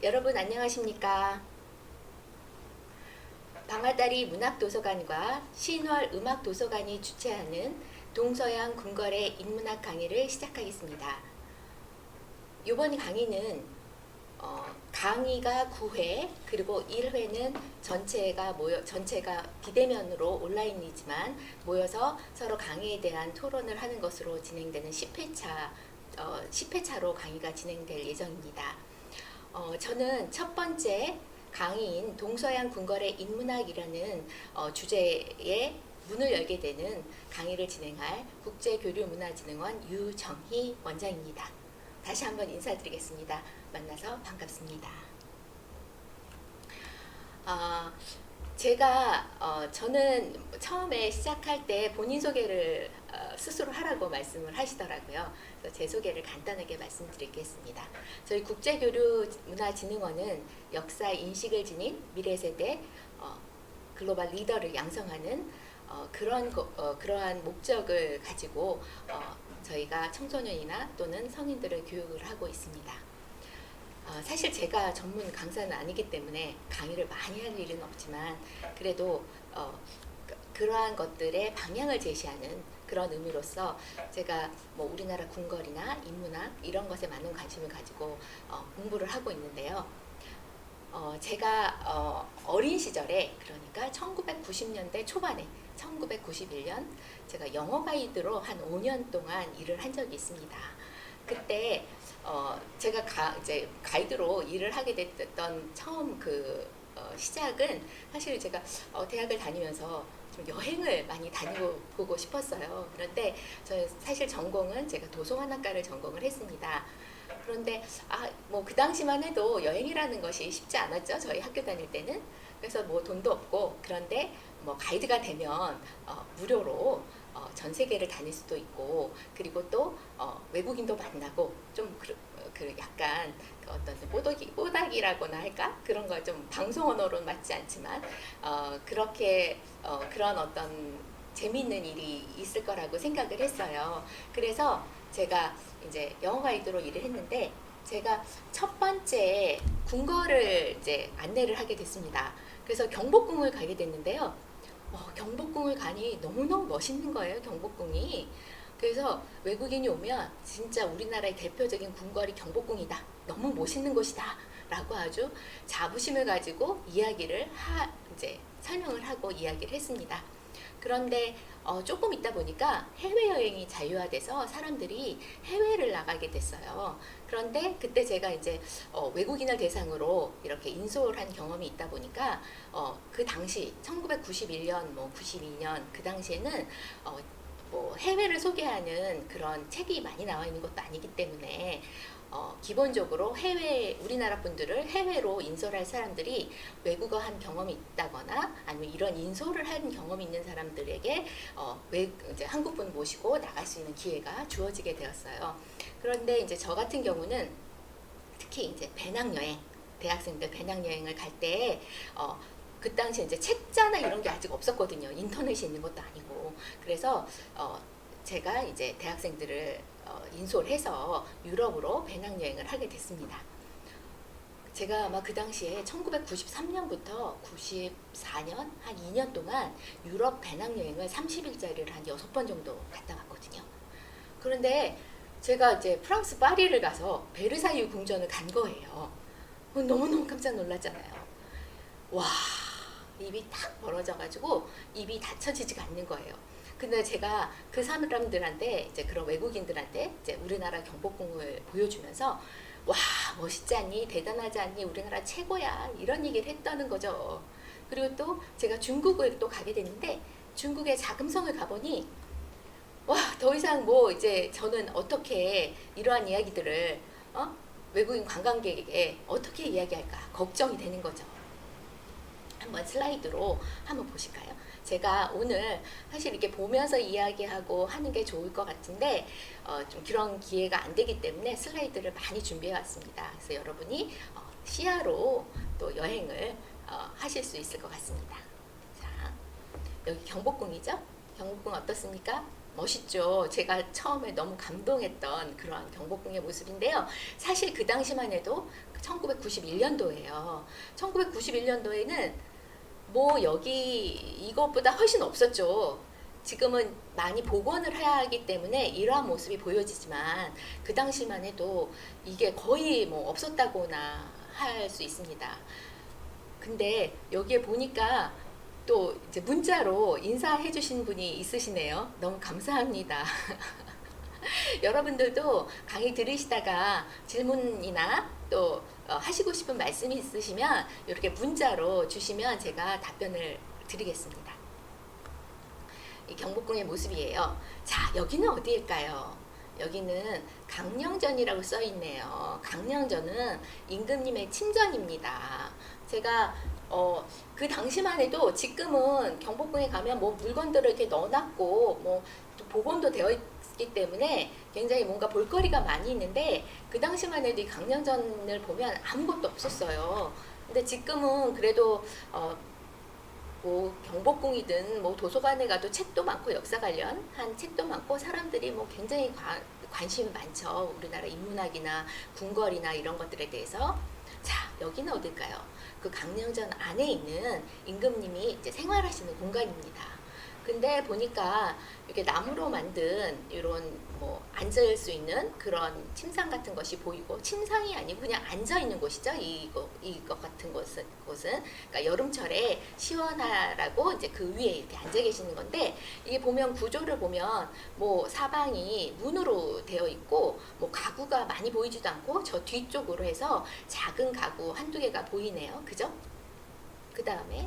여러분 안녕하십니까? 방아다리 문학도서관과 신월 음악도서관이 주최하는 동서양 궁궐의 인문학 강의를 시작하겠습니다. 이번 강의는 강의가 9회 그리고 1회는 전체가 비대면으로 온라인이지만 모여서 서로 강의에 대한 토론을 하는 것으로 진행되는 10회차로 강의가 진행될 예정입니다. 저는 첫 번째 강의인 동서양 궁궐의 인문학이라는 주제에 문을 열게 되는 강의를 진행할 국제교류문화진흥원 유정희 원장입니다. 다시 한번 인사드리겠습니다. 만나서 반갑습니다. 저는 처음에 시작할 때 본인 소개를 스스로 하라고 말씀을 하시더라고요. 그래서 제 소개를 간단하게 말씀드리겠습니다. 저희 국제교류문화진흥원은 역사 인식을 지닌 미래세대 글로벌 리더를 양성하는 그러한 목적을 가지고 저희가 청소년이나 또는 성인들을 교육을 하고 있습니다. 사실 제가 전문 강사는 아니기 때문에 강의를 많이 할 일은 없지만 그래도 그러한 것들의 방향을 제시하는 그런 의미로서 제가 뭐 우리나라 궁궐이나 인문학 이런 것에 많은 관심을 가지고 공부를 하고 있는데요. 제가 어린 시절에 그러니까 1990년대 초반에 1991년 제가 영어 가이드로 한 5년 동안 일을 한 적이 있습니다. 그때 제가 이제 가이드로 일을 하게 됐던 처음 시작은 사실 제가 대학을 다니면서 좀 여행을 많이 다니고 싶었어요. 그런데 저 사실 전공은 제가 도서관학과를 전공을 했습니다. 그런데 뭐 그 당시만 해도 여행이라는 것이 쉽지 않았죠. 저희 학교 다닐 때는. 그래서 뭐 돈도 없고 그런데 뭐 가이드가 되면 무료로 전 세계를 다닐 수도 있고 그리고 또 외국인도 만나고 좀 약간 어떤 뽀닥이라고나 할까 그런 걸 좀 방송 언어로는 맞지 않지만 그렇게 그런 어떤 재미있는 일이 있을 거라고 생각을 했어요. 그래서 제가 이제 영어 가이드로 일을 했는데 제가 첫 번째 궁궐을 이제 안내를 하게 됐습니다. 그래서 경복궁을 가게 됐는데요. 경복궁을 가니 너무너무 멋있는 거예요, 경복궁이. 그래서 외국인이 오면 진짜 우리나라의 대표적인 궁궐이 경복궁이다. 너무 멋있는 곳이다. 라고 아주 자부심을 가지고 이제 설명을 하고 이야기를 했습니다. 그런데 조금 있다 보니까 해외여행이 자유화돼서 사람들이 해외를 나가게 됐어요. 그런데 그때 제가 이제 외국인을 대상으로 이렇게 인솔 한 경험이 있다 보니까 그 당시 1991년, 뭐 92년 그 당시에는 뭐 해외를 소개하는 그런 책이 많이 나와 있는 것도 아니기 때문에 기본적으로 우리나라 분들을 해외로 인솔할 사람들이 외국어 한 경험이 있다거나 아니면 이런 인솔을 한 경험이 있는 사람들에게 이제 한국분 모시고 나갈 수 있는 기회가 주어지게 되었어요. 그런데 이제 저 같은 경우는 특히 이제 배낭여행, 대학생들 배낭여행을 갈 때 그 당시에 이제 책자나 이런 게 아직 없었거든요. 인터넷이 있는 것도 아니고. 그래서 제가 이제 대학생들을 인솔해서 유럽으로 배낭여행을 하게 됐습니다. 제가 아마 그 당시에 1993년부터 94년 한 2년 동안 유럽 배낭여행을 30일짜리를 한 6번 정도 갔다 왔거든요. 그런데 제가 이제 프랑스 파리를 가서 베르사유 궁전을 간 거예요. 너무너무 깜짝 놀랐잖아요. 와, 입이 탁 벌어져가지고 입이 닫혀지지가 않는 거예요. 근데 제가 그 사람들한테 이제 그런 외국인들한테 이제 우리나라 경복궁을 보여주면서 와, 멋있지 않니? 대단하지 않니? 우리나라 최고야. 이런 얘기를 했다는 거죠. 그리고 또 제가 중국을 또 가게 됐는데 중국의 자금성을 가보니 와, 더 이상 뭐 이제 저는 어떻게 이러한 이야기들을 외국인 관광객에게 어떻게 이야기할까 걱정이 되는 거죠. 한번 슬라이드로 한번 보실까요? 제가 오늘 사실 이렇게 보면서 이야기하고 하는 게 좋을 것 같은데 좀 그런 기회가 안 되기 때문에 슬라이드를 많이 준비해 왔습니다. 그래서 여러분이 시야로 또 여행을 하실 수 있을 것 같습니다. 자, 여기 경복궁이죠? 경복궁 어떻습니까? 멋있죠. 제가 처음에 너무 감동했던 그런 경복궁의 모습인데요. 사실 그 당시만 해도 1991년도예요. 1991년도에는 뭐 여기 이것보다 훨씬 없었죠. 지금은 많이 복원을 해야 하기 때문에 이러한 모습이 보여지지만 그 당시만 해도 이게 거의 뭐 없었다고나 할 수 있습니다. 근데 여기에 보니까 또 이제 문자로 인사해 주신 분이 있으시네요. 너무 감사합니다. 여러분들도 강의 들으시다가 질문이나 또 하시고 싶은 말씀이 있으시면 이렇게 문자로 주시면 제가 답변을 드리겠습니다. 이 경복궁의 모습이에요. 자, 여기는 어디일까요? 여기는 강령전이라고 써 있네요. 강령전은 임금님의 친전입니다. 제가 그 당시만 해도 지금은 경복궁에 가면 뭐 물건들을 이렇게 넣어놨고 뭐 복원도 되어 있기 때문에 굉장히 뭔가 볼거리가 많이 있는데 그 당시만 해도 이 강령전을 보면 아무것도 없었어요. 근데 지금은 그래도 뭐 경복궁이든 뭐 도서관에 가도 책도 많고 역사 관련한 책도 많고 사람들이 뭐 굉장히 관심이 많죠. 우리나라 인문학이나 궁궐이나 이런 것들에 대해서. 자, 여기는 어딜까요? 그 강령전 안에 있는 임금님이 이제 생활하시는 공간입니다. 근데 보니까 이렇게 나무로 만든 이런 뭐 앉을 수 있는 그런 침상 같은 것이 보이고, 침상이 아니고 그냥 앉아 있는 곳이죠. 이것 같은 곳은 그러니까 여름철에 시원하라고 이제 그 위에 이렇게 앉아 계시는 건데, 이게 보면 구조를 보면 뭐 사방이 문으로 되어 있고 뭐 가구가 많이 보이지도 않고 저 뒤쪽으로 해서 작은 가구 한두 개가 보이네요. 그죠? 그 다음에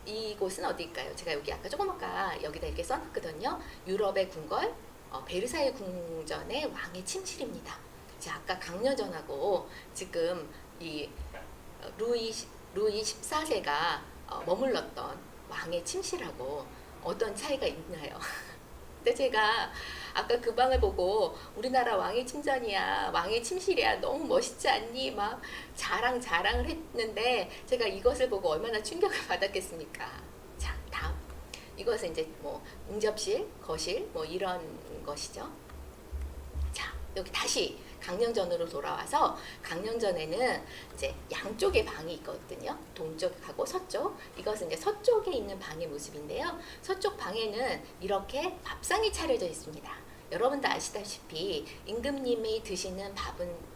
이곳은 어디일까요? 제가 여기 아까 조금 아까 여기다 이렇게 써놨거든요. 유럽의 궁궐, 베르사유 궁전의 왕의 침실입니다. 자, 아까 강려전하고 지금 이 루이 14세가 머물렀던 왕의 침실하고 어떤 차이가 있나요? 근데 제가 아까 그 방을 보고 우리나라 왕의 침전이야, 왕의 침실이야, 너무 멋있지 않니? 막 자랑을 했는데 제가 이것을 보고 얼마나 충격을 받았겠습니까? 자, 다음. 이것은 이제 뭐 응접실, 거실 뭐 이런 것이죠. 자, 여기 다시 강령전으로 돌아와서 강령전에는 이제 양쪽의 방이 있거든요. 동쪽하고 서쪽. 이것은 이제 서쪽에 있는 방의 모습인데요. 서쪽 방에는 이렇게 밥상이 차려져 있습니다. 여러분도 아시다시피 임금님이 드시는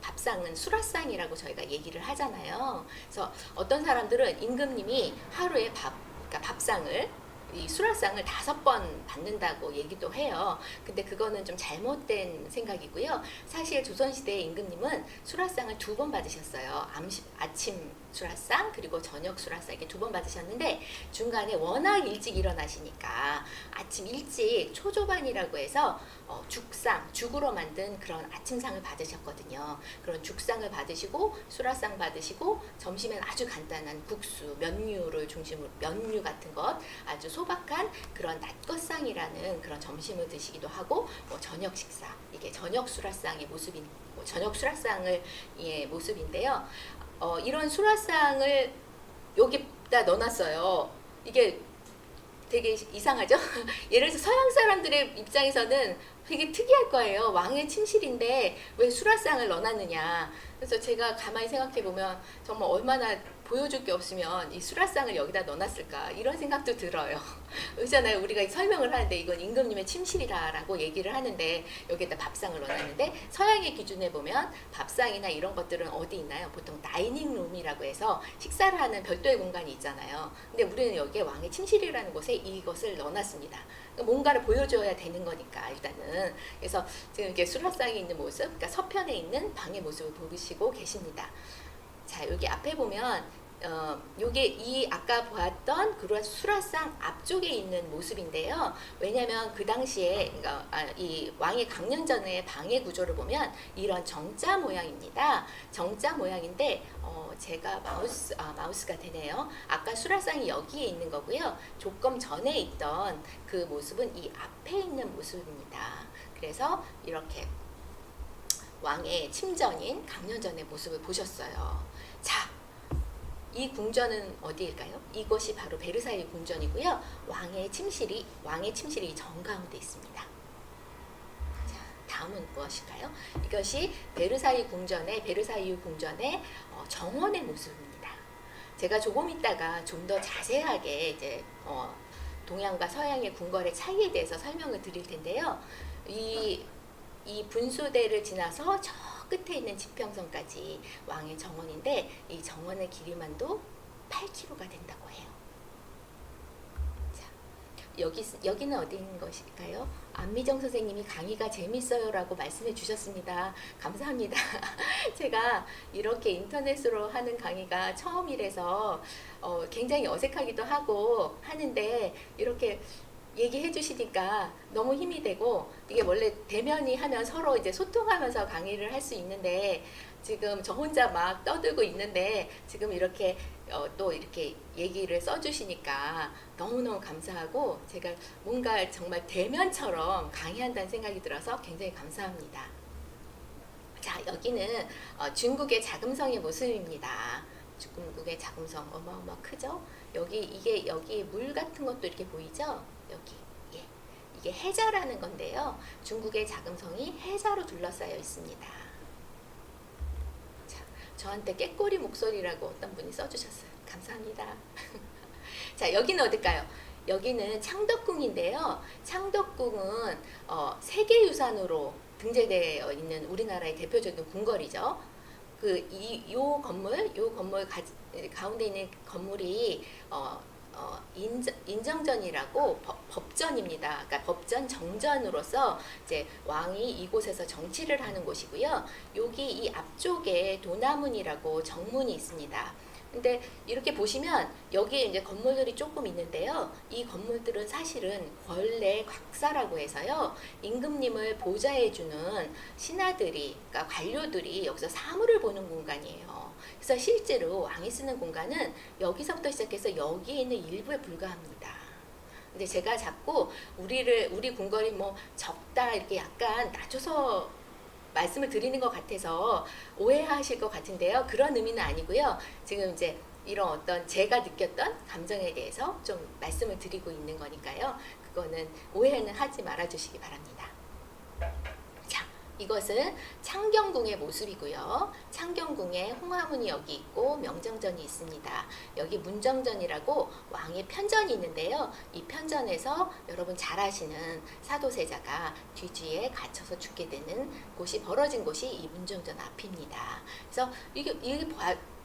밥상은 수라상이라고 저희가 얘기를 하잖아요. 그래서 어떤 사람들은 임금님이 하루에 그러니까 밥상을 이 수라상을 5번 받는다고 얘기도 해요. 근데 그거는 좀 잘못된 생각이고요. 사실 조선시대의 임금님은 수라상을 2번 받으셨어요. 아침 수라상 그리고 저녁 수라상 이렇게 2번 받으셨는데 중간에 워낙 일찍 일어나시니까 아침 일찍 초조반이라고 해서 죽으로 만든 그런 아침상을 받으셨거든요. 그런 죽상을 받으시고 수라상 받으시고 점심엔 아주 간단한 국수, 면류를 중심으로 면류 같은 것 아주 소박한 그런 낮것상이라는 그런 점심을 드시기도 하고 뭐 저녁 식사 이게 저녁 수라상의 저녁 수라상을 모습인데요. 이런 수라상을 여기다 넣어놨어요. 이게 되게 이상하죠? 예를 들어서 서양 사람들의 입장에서는 되게 특이할 거예요. 왕의 침실인데 왜 수라상을 넣어놨느냐. 그래서 제가 가만히 생각해보면 정말 얼마나 보여줄 게 없으면 이 수라상을 여기다 넣어놨을까 이런 생각도 들어요. 그렇잖아요. 우리가 설명을 하는데 이건 임금님의 침실이라고 얘기를 하는데 여기다 밥상을 넣어놨는데 서양의 기준에 보면 밥상이나 이런 것들은 어디 있나요? 보통 다이닝룸이라고 해서 식사를 하는 별도의 공간이 있잖아요. 근데 우리는 여기에 왕의 침실이라는 곳에 이것을 넣어놨습니다. 뭔가를 보여줘야 되는 거니까 일단은. 그래서 지금 이렇게 수라상이 있는 모습, 그러니까 서편에 있는 방의 모습을 보시고 계십니다. 자, 여기 앞에 보면 요게 이 아까 보았던 그런 수라상 앞쪽에 있는 모습인데요. 왜냐하면 그 당시에 그러니까 이 왕의 강령전의 방의 구조를 보면 이런 정자 모양입니다. 정자 모양인데 제가 마우스가 되네요. 아까 수라상이 여기에 있는 거고요. 조금 전에 있던 그 모습은 이 앞에 있는 모습입니다. 그래서 이렇게 왕의 침전인 강령전의 모습을 보셨어요. 자, 이 궁전은 어디일까요? 이것이 바로 베르사유 궁전이고요. 왕의 침실이 이 정가운데 있습니다. 자, 다음은 무엇일까요? 이것이 베르사유 궁전의 정원의 모습입니다. 제가 조금 있다가 좀 더 자세하게 이제 동양과 서양의 궁궐의 차이에 대해서 설명을 드릴 텐데요. 이 분수대를 지나서 저 끝에 있는 지평선까지 왕의 정원인데 이 정원의 길이만도 8km가 된다고 해요. 자, 여기는 어디인 것일까요? 안미정 선생님이 강의가 재밌어요라고 말씀해 주셨습니다. 감사합니다. 제가 이렇게 인터넷으로 하는 강의가 처음이라서 굉장히 어색하기도 하고 하는데 이렇게 얘기해 주시니까 너무 힘이 되고, 이게 원래 대면이 하면 서로 이제 소통하면서 강의를 할 수 있는데 지금 저 혼자 막 떠들고 있는데 지금 이렇게 또 이렇게 얘기를 써주시니까 너무너무 감사하고 제가 뭔가 정말 대면처럼 강의한다는 생각이 들어서 굉장히 감사합니다. 자, 여기는 중국의 자금성의 모습입니다. 중국의 자금성 어마어마 크죠? 여기 물 같은 것도 이렇게 보이죠? 여기, 예, 이게 해자라는 건데요. 중국의 자금성이 해자로 둘러싸여 있습니다. 자, 저한테 깨꼬리 목소리라고 어떤 분이 써주셨어요. 감사합니다. 자, 여기는 어딜까요? 여기는 창덕궁인데요. 창덕궁은 세계유산으로 등재되어 있는 우리나라의 대표적인 궁궐이죠. 요 건물 가운데 있는 건물이 인정전이라고 법전입니다. 그러니까 법전 정전으로서 이제 왕이 이곳에서 정치를 하는 곳이고요. 여기 이 앞쪽에 도나문이라고 정문이 있습니다. 근데 이렇게 보시면 여기에 이제 건물들이 조금 있는데요. 이 건물들은 사실은 권례 곽사라고 해서요. 임금님을 보좌해주는 신하들이, 그러니까 관료들이 여기서 사물을 보는 공간이에요. 그래서 실제로 왕이 쓰는 공간은 여기서부터 시작해서 여기에 있는 일부에 불과합니다. 근데 제가 자꾸 우리 궁궐이 뭐 적다 이렇게 약간 낮춰서 말씀을 드리는 것 같아서 오해하실 것 같은데요. 그런 의미는 아니고요. 지금 이제 이런 어떤 제가 느꼈던 감정에 대해서 좀 말씀을 드리고 있는 거니까요. 그거는 오해는 하지 말아 주시기 바랍니다. 자, 이것은 창경궁의 모습이고요. 창경궁에 홍화문이 여기 있고 명정전이 있습니다. 여기 문정전이라고 왕의 편전이 있는데요. 이 편전에서 여러분 잘 아시는 사도세자가 뒤지에 갇혀서 죽게 되는 곳이 벌어진 곳이 이 문정전 앞입니다. 그래서 이게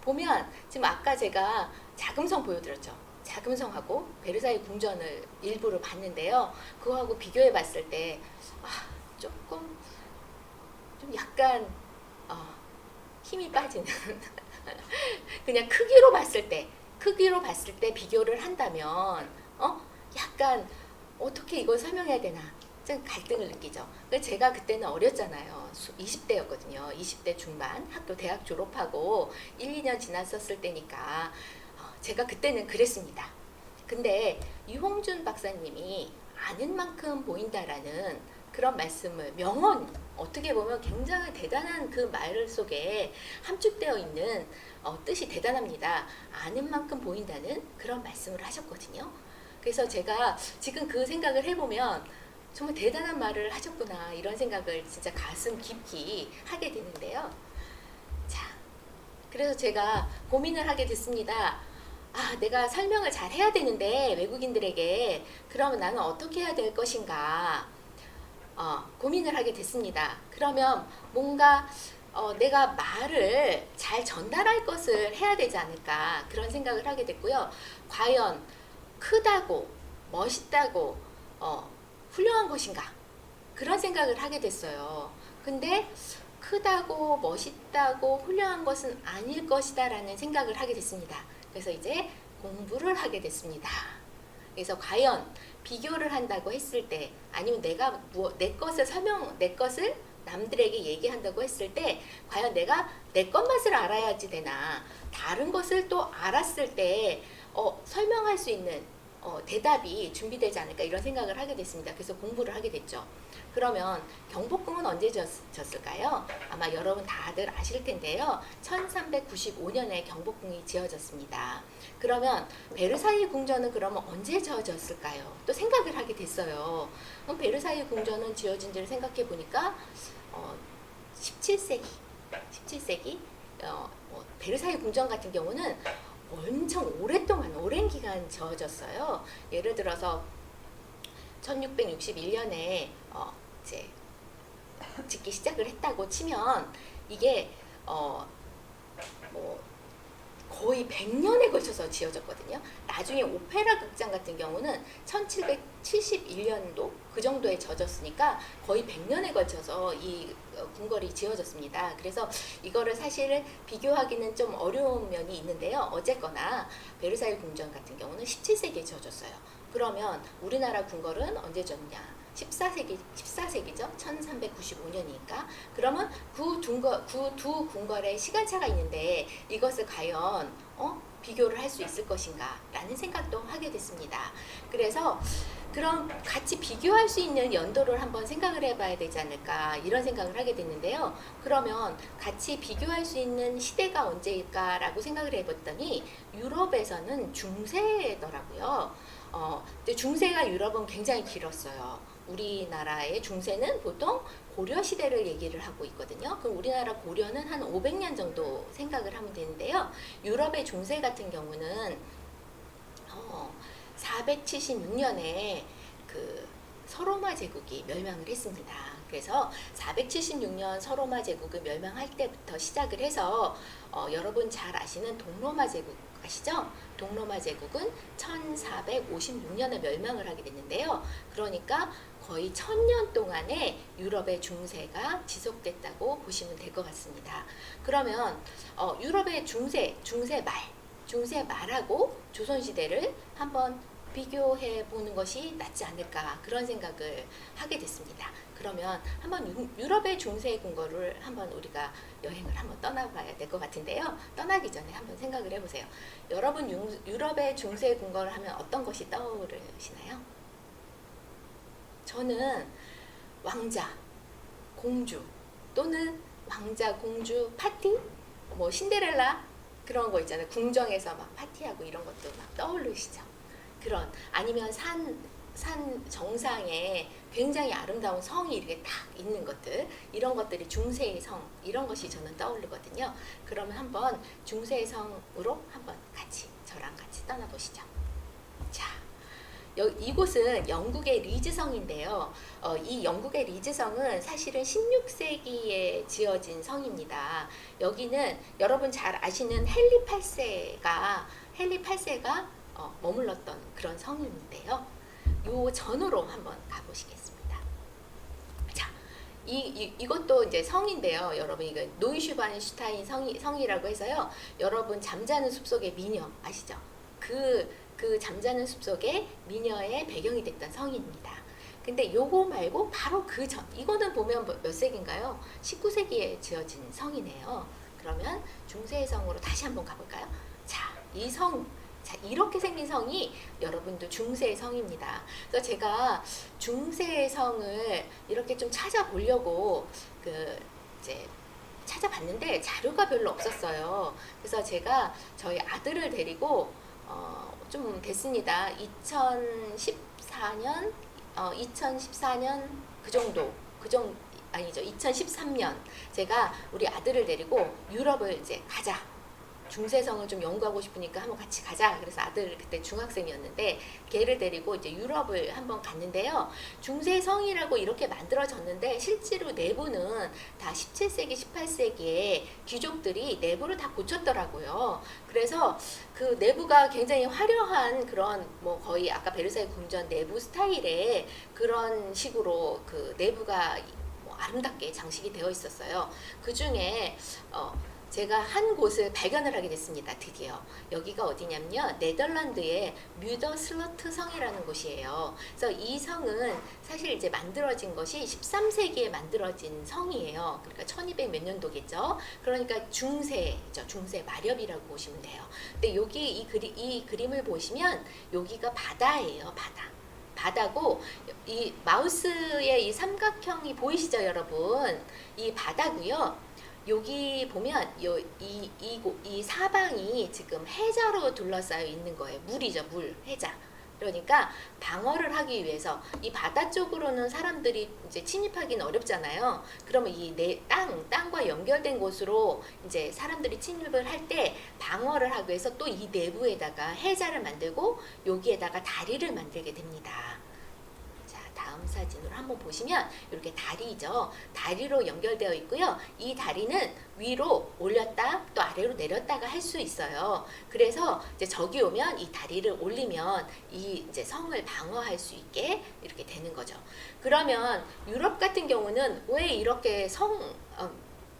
보면 지금 아까 제가 자금성 보여드렸죠. 자금성하고 베르사유 궁전을 일부를 봤는데요. 그거하고 비교해 봤을 때 조금 좀 약간 힘이 빠지는 그냥 크기로 봤을 때 비교를 한다면 약간 어떻게 이걸 설명해야 되나 좀 갈등을 느끼죠. 제가 그때는 어렸잖아요. 20대였거든요. 20대 중반 학교 대학 졸업하고 1, 2년 지났었을 때니까 제가 그때는 그랬습니다. 근데 유홍준 박사님이 아는 만큼 보인다라는 그런 말씀을 명언, 어떻게 보면 굉장히 대단한 그 말 속에 함축되어 있는 뜻이 대단합니다. 아는 만큼 보인다는 그런 말씀을 하셨거든요. 그래서 제가 지금 그 생각을 해보면 정말 대단한 말을 하셨구나 이런 생각을 진짜 가슴 깊이 하게 되는데요. 자, 그래서 제가 고민을 하게 됐습니다. 내가 설명을 잘 해야 되는데 외국인들에게 그러면 나는 어떻게 해야 될 것인가 고민을 하게 됐습니다. 그러면 뭔가 내가 말을 잘 전달할 것을 해야 되지 않을까 그런 생각을 하게 됐고요. 과연 크다고 멋있다고 훌륭한 것인가 그런 생각을 하게 됐어요. 근데 크다고 멋있다고 훌륭한 것은 아닐 것이다 라는 생각을 하게 됐습니다. 그래서 이제 공부를 하게 됐습니다. 그래서 과연 비교를 한다고 했을 때 아니면 내가 내 것을 남들에게 얘기한다고 했을 때 과연 내가 내 것맛을 알아야지 되나 다른 것을 또 알았을 때 설명할 수 있는 대답이 준비되지 않을까 이런 생각을 하게 됐습니다. 그래서 공부를 하게 됐죠. 그러면 경복궁은 언제 지었을까요? 아마 여러분 다들 아실 텐데요. 1395년에 경복궁이 지어졌습니다. 그러면 베르사유 궁전은 그러면 언제 지어졌을까요? 또 생각을 하게 됐어요. 그럼 베르사유 궁전은 지어진 지를 생각해 보니까 17세기 베르사유 궁전 같은 경우는 엄청 오랫동안 오랜 기간 지어졌어요. 예를 들어서 1661년에 이제 짓기 시작을 했다고 치면 이게 뭐 거의 100년에 걸쳐서 지어졌거든요. 나중에 오페라 극장 같은 경우는 1771년도 그 정도에 지어졌으니까 거의 100년에 걸쳐서 이 궁궐이 지어졌습니다. 그래서 이거를 사실 비교하기는 좀 어려운 면이 있는데요. 어쨌거나 베르사유 궁전 같은 경우는 17세기에 지어졌어요. 그러면 우리나라 궁궐은 언제 지었냐? 14세기죠. 1395년이니까. 그러면 그 두 궁궐의 시간차가 있는데 이것을 과연 비교를 할 수 있을 것인가 라는 생각도 하게 됐습니다. 그래서 그럼 같이 비교할 수 있는 연도를 한번 생각을 해봐야 되지 않을까 이런 생각을 하게 됐는데요. 그러면 같이 비교할 수 있는 시대가 언제일까라고 생각을 해봤더니 유럽에서는 중세더라고요. 근데 중세가 유럽은 굉장히 길었어요. 우리나라의 중세는 보통 고려 시대를 얘기를 하고 있거든요. 그럼 우리나라 고려는 한 500년 정도 생각을 하면 되는데요. 유럽의 중세 같은 경우는 476년에 그 서로마 제국이 멸망을 했습니다. 그래서 476년 서로마 제국이 멸망할 때부터 시작을 해서 여러분 잘 아시는 동로마 제국 아시죠? 동로마 제국은 1456년에 멸망을 하게 됐는데요. 그러니까 거의 1000년 동안의 유럽의 중세가 지속됐다고 보시면 될 것 같습니다. 그러면 유럽의 중세 말하고 조선시대를 한번 비교해 보는 것이 낫지 않을까 그런 생각을 하게 됐습니다. 그러면 한번 유럽의 중세 궁궐을 한번 우리가 여행을 한번 떠나봐야 될 것 같은데요. 떠나기 전에 한번 생각을 해보세요. 여러분 유럽의 중세 궁궐을 하면 어떤 것이 떠오르시나요? 저는 왕자, 공주 또는 왕자, 공주 파티, 뭐 신데렐라 그런 거 있잖아요. 궁정에서 막 파티하고 이런 것도 막 떠오르시죠. 그런 아니면 산 정상에 굉장히 아름다운 성이 이렇게 딱 있는 것들 이런 것들이 중세의 성 이런 것이 저는 떠오르거든요. 그러면 한번 중세의 성으로 한번 저랑 같이 떠나보시죠. 자, 이곳은 영국의 리즈성인데요. 이 영국의 리즈성은 사실은 16세기에 지어진 성입니다. 여기는 여러분 잘 아시는 헨리 8세가 머물렀던 그런 성인인데요. 요 전으로 한번 가보시겠습니다. 자, 이것도 이제 성인데요. 여러분 이거 노이슈바인슈타인 성이라고 해서요. 여러분 잠자는 숲속의 미녀 아시죠? 그 잠자는 숲속의 미녀의 배경이 됐던 성입니다. 근데 요거 말고 바로 그 전, 이거는 보면 몇 세기인가요? 19세기에 지어진 성이네요. 그러면 중세의 성으로 다시 한번 가볼까요? 자, 이 성, 이렇게 생긴 성이 여러분도 중세의 성입니다. 그래서 제가 중세의 성을 이렇게 좀 찾아보려고 이제 찾아봤는데 자료가 별로 없었어요. 그래서 제가 저희 아들을 데리고 좀 됐습니다. 2014년 아니죠. 2013년 제가 우리 아들을 데리고 유럽을 이제 가자. 중세성을 좀 연구하고 싶으니까 한번 같이 가자. 그래서 아들 그때 중학생이었는데 걔를 데리고 이제 유럽을 한번 갔는데요. 중세성이라고 이렇게 만들어졌는데 실제로 내부는 다 17세기, 18세기에 귀족들이 내부를 다 고쳤더라고요. 그래서 그 내부가 굉장히 화려한 그런 뭐 거의 아까 베르사유 궁전 내부 스타일의 그런 식으로 그 내부가 뭐 아름답게 장식이 되어 있었어요. 그 중에 제가 한 곳을 발견을 하게 됐습니다. 드디어. 여기가 어디냐면요. 네덜란드의 뮤더슬러트 성이라는 곳이에요. 그래서 이 성은 사실 이제 만들어진 것이 13세기에 만들어진 성이에요. 그러니까 1200 몇 년도겠죠. 그러니까 중세죠. 중세 마렵이라고 보시면 돼요. 근데 여기 이 그림을 보시면 여기가 바다예요. 바다. 바다고 이 마우스의 이 삼각형이 보이시죠, 여러분? 이 바다고요. 여기 보면 이 사방이 지금 해자로 둘러싸여 있는 거예요. 물이죠, 물, 해자. 그러니까 방어를 하기 위해서 이 바다 쪽으로는 사람들이 이제 침입하기는 어렵잖아요. 그러면 이 땅과 연결된 곳으로 이제 사람들이 침입을 할 때 방어를 하기 위해서 또 이 내부에다가 해자를 만들고 여기에다가 다리를 만들게 됩니다. 다음 사진으로 한번 보시면 이렇게 다리죠. 다리로 연결되어 있고요. 이 다리는 위로 올렸다 또 아래로 내렸다가 할 수 있어요. 그래서 이제 저기 오면 이 다리를 올리면 이 이제 성을 방어할 수 있게 이렇게 되는 거죠. 그러면 유럽 같은 경우는 왜 이렇게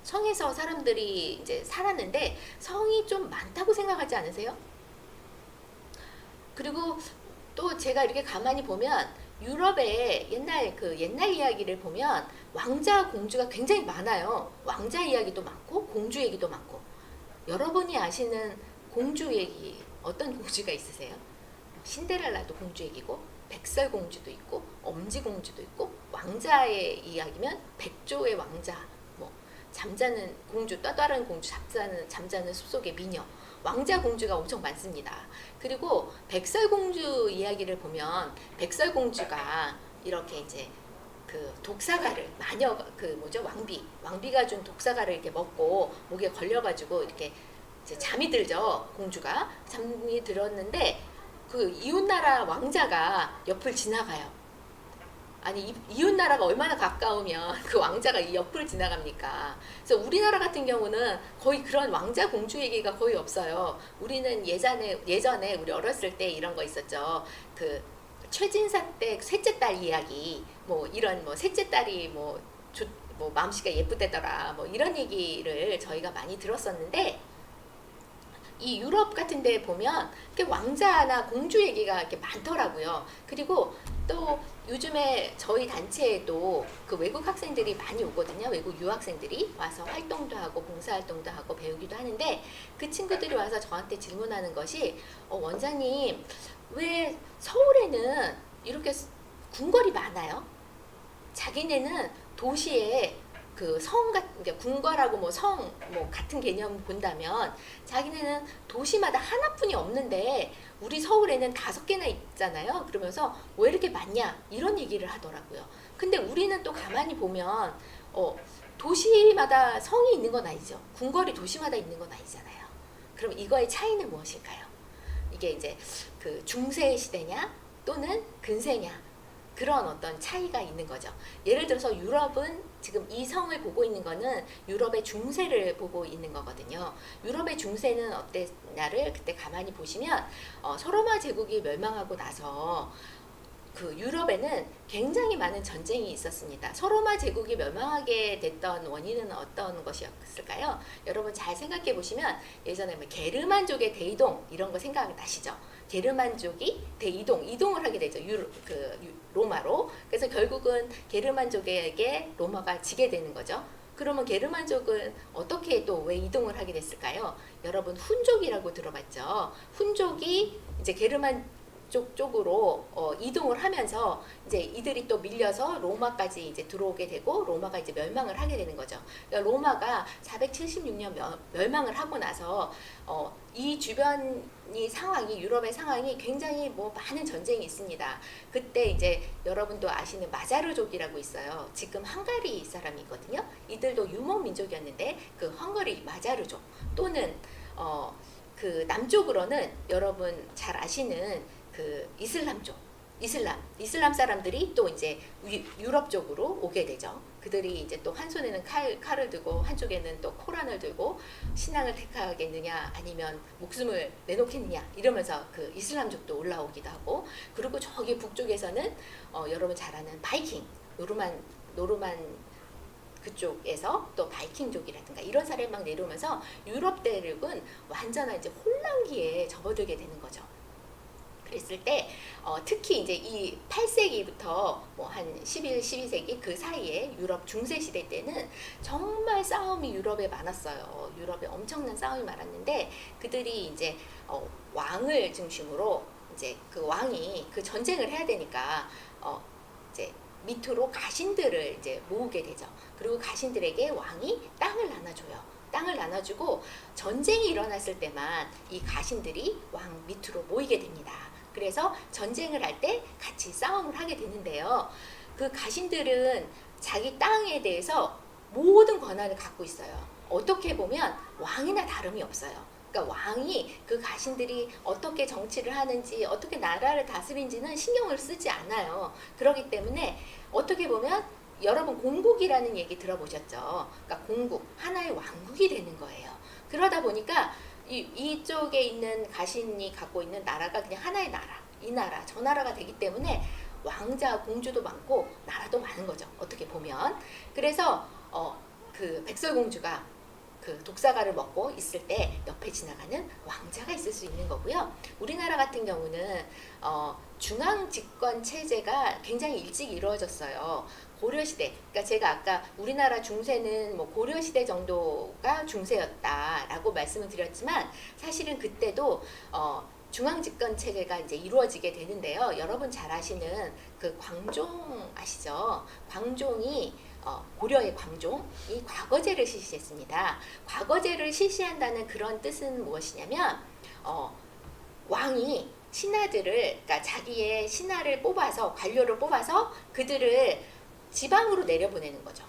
성에서 사람들이 이제 살았는데 성이 좀 많다고 생각하지 않으세요? 그리고 또 제가 이렇게 가만히 보면 유럽의 옛날 이야기를 보면 왕자 공주가 굉장히 많아요. 왕자 이야기도 많고 공주 얘기도 많고. 여러분이 아시는 공주 얘기 어떤 공주가 있으세요? 신데렐라도 공주 얘기고 백설공주도 있고 엄지공주도 있고 왕자의 이야기면 백조의 왕자, 뭐 잠자는 공주, 떠다른 공주, 잠자는 숲속의 미녀. 왕자 공주가 엄청 많습니다. 그리고 백설공주 이야기를 보면 백설공주가 이렇게 이제 그 독사가를 왕비가 준 독사가를 이렇게 먹고 목에 걸려가지고 이렇게 이제 잠이 들죠. 공주가 잠이 들었는데 그 이웃나라 왕자가 옆을 지나가요. 아니 이웃나라가 얼마나 가까우면 그 왕자가 이 옆을 지나갑니까? 그래서 우리나라 같은 경우는 거의 그런 왕자 공주 얘기가 거의 없어요. 우리는 예전에 우리 어렸을 때 이런 거 있었죠. 그 최진사 때 셋째 딸 이야기, 뭐 이런 뭐 셋째 딸이 뭐 마음씨가 예쁘대더라, 뭐 이런 얘기를 저희가 많이 들었었는데. 이 유럽 같은 데 보면 왕자나 공주 얘기가 이렇게 많더라고요. 그리고 또 요즘에 저희 단체에도 그 외국 학생들이 많이 오거든요. 외국 유학생들이 와서 활동도 하고 봉사활동도 하고 배우기도 하는데 그 친구들이 와서 저한테 질문하는 것이 원장님 왜 서울에는 이렇게 궁궐이 많아요? 자기네는 도시에 그 궁궐하고 뭐 성 같은 개념 본다면 자기네는 도시마다 하나뿐이 없는데 우리 서울에는 5개나 있잖아요. 그러면서 왜 이렇게 많냐 이런 얘기를 하더라고요. 근데 우리는 또 가만히 보면 도시마다 성이 있는 건 아니죠. 궁궐이 도시마다 있는 건 아니잖아요. 그럼 이거의 차이는 무엇일까요? 이게 이제 그 중세 시대냐 또는 근세냐 그런 어떤 차이가 있는 거죠. 예를 들어서 유럽은 지금 이 성을 보고 있는 거는 유럽의 중세를 보고 있는 거거든요. 유럽의 중세는 어땠냐를 그때 가만히 보시면 서로마 제국이 멸망하고 나서 그 유럽에는 굉장히 많은 전쟁이 있었습니다. 서로마 제국이 멸망하게 됐던 원인은 어떤 것이었을까요? 여러분 잘 생각해 보시면 예전에 뭐 게르만족의 대이동 이런 거 생각나시죠? 게르만족이 이동을 하게 되죠. 로마로. 그래서 결국은 게르만족에게 로마가 지게 되는 거죠. 그러면 게르만족은 어떻게 또 왜 이동을 하게 됐을까요? 여러분 훈족이라고 들어봤죠? 훈족이 이제 쪽으로 이동을 하면서 이제 이들이 또 밀려서 로마까지 이제 들어오게 되고 로마가 이제 멸망을 하게 되는 거죠. 그러니까 로마가 476년 멸망을 하고 나서 이 유럽의 상황이 굉장히 뭐 많은 전쟁이 있습니다. 그때 이제 여러분도 아시는 마자르족이라고 있어요. 지금 헝가리 사람이거든요. 이들도 유목 민족이었는데 그 헝가리 마자르족 또는 그 남쪽으로는 여러분 잘 아시는 그 이슬람족, 이슬람 사람들이 또 이제 유럽 쪽으로 오게 되죠. 그들이 이제 또 한 손에는 칼을 들고 한쪽에는 또 코란을 들고 신앙을 택하겠느냐 아니면 목숨을 내놓겠느냐 이러면서 그 이슬람족도 올라오기도 하고 그리고 저기 북쪽에서는 여러분 잘 아는 바이킹, 노르만 그쪽에서 또 바이킹족이라든가 이런 사람이 막 내려오면서 유럽 대륙은 완전한 이제 혼란기에 접어들게 되는 거죠. 그랬을 때 특히 이제 이 8세기부터 뭐 한 11, 12세기 그 사이에 유럽 중세 시대 때는 정말 싸움이 유럽에 많았어요. 유럽에 엄청난 싸움이 많았는데 그들이 이제 왕을 중심으로 이제 그 왕이 그 전쟁을 해야 되니까 이제 밑으로 가신들을 이제 모으게 되죠. 그리고 가신들에게 왕이 땅을 나눠줘요. 땅을 나눠주고 전쟁이 일어났을 때만 이 가신들이 왕 밑으로 모이게 됩니다. 그래서 전쟁을 할 때 같이 싸움을 하게 되는데요. 그 가신들은 자기 땅에 대해서 모든 권한을 갖고 있어요. 어떻게 보면 왕이나 다름이 없어요. 그러니까 왕이 그 가신들이 어떻게 정치를 하는지 어떻게 나라를 다스리는지는 신경을 쓰지 않아요. 그렇기 때문에 어떻게 보면 여러분 공국이라는 얘기 들어보셨죠? 그러니까 공국, 하나의 왕국이 되는 거예요. 그러다 보니까 이쪽에 있는 가신이 갖고 있는 나라가 그냥 하나의 나라, 이 나라, 저 나라가 되기 때문에 왕자, 공주도 많고 나라도 많은 거죠. 어떻게 보면. 그래서 그 백설공주가 그 독사과를 먹고 있을 때 옆에 지나가는 왕자가 있을 수 있는 거고요. 우리나라 같은 경우는 중앙 집권 체제가 굉장히 일찍 이루어졌어요. 고려시대, 그러니까 제가 아까 우리나라 중세는 뭐 고려시대 정도가 중세였다라고 말씀을 드렸지만 사실은 그때도 중앙 집권 체제가 이제 이루어지게 되는데요. 여러분 잘 아시는 그 광종 아시죠? 광종이 고려의 광종이 과거제를 실시했습니다. 과거제를 실시한다는 그런 뜻은 무엇이냐면 왕이 신하들을, 그러니까 자기의 신하를 뽑아서, 관료를 뽑아서 그들을 지방으로 내려보내는 거죠.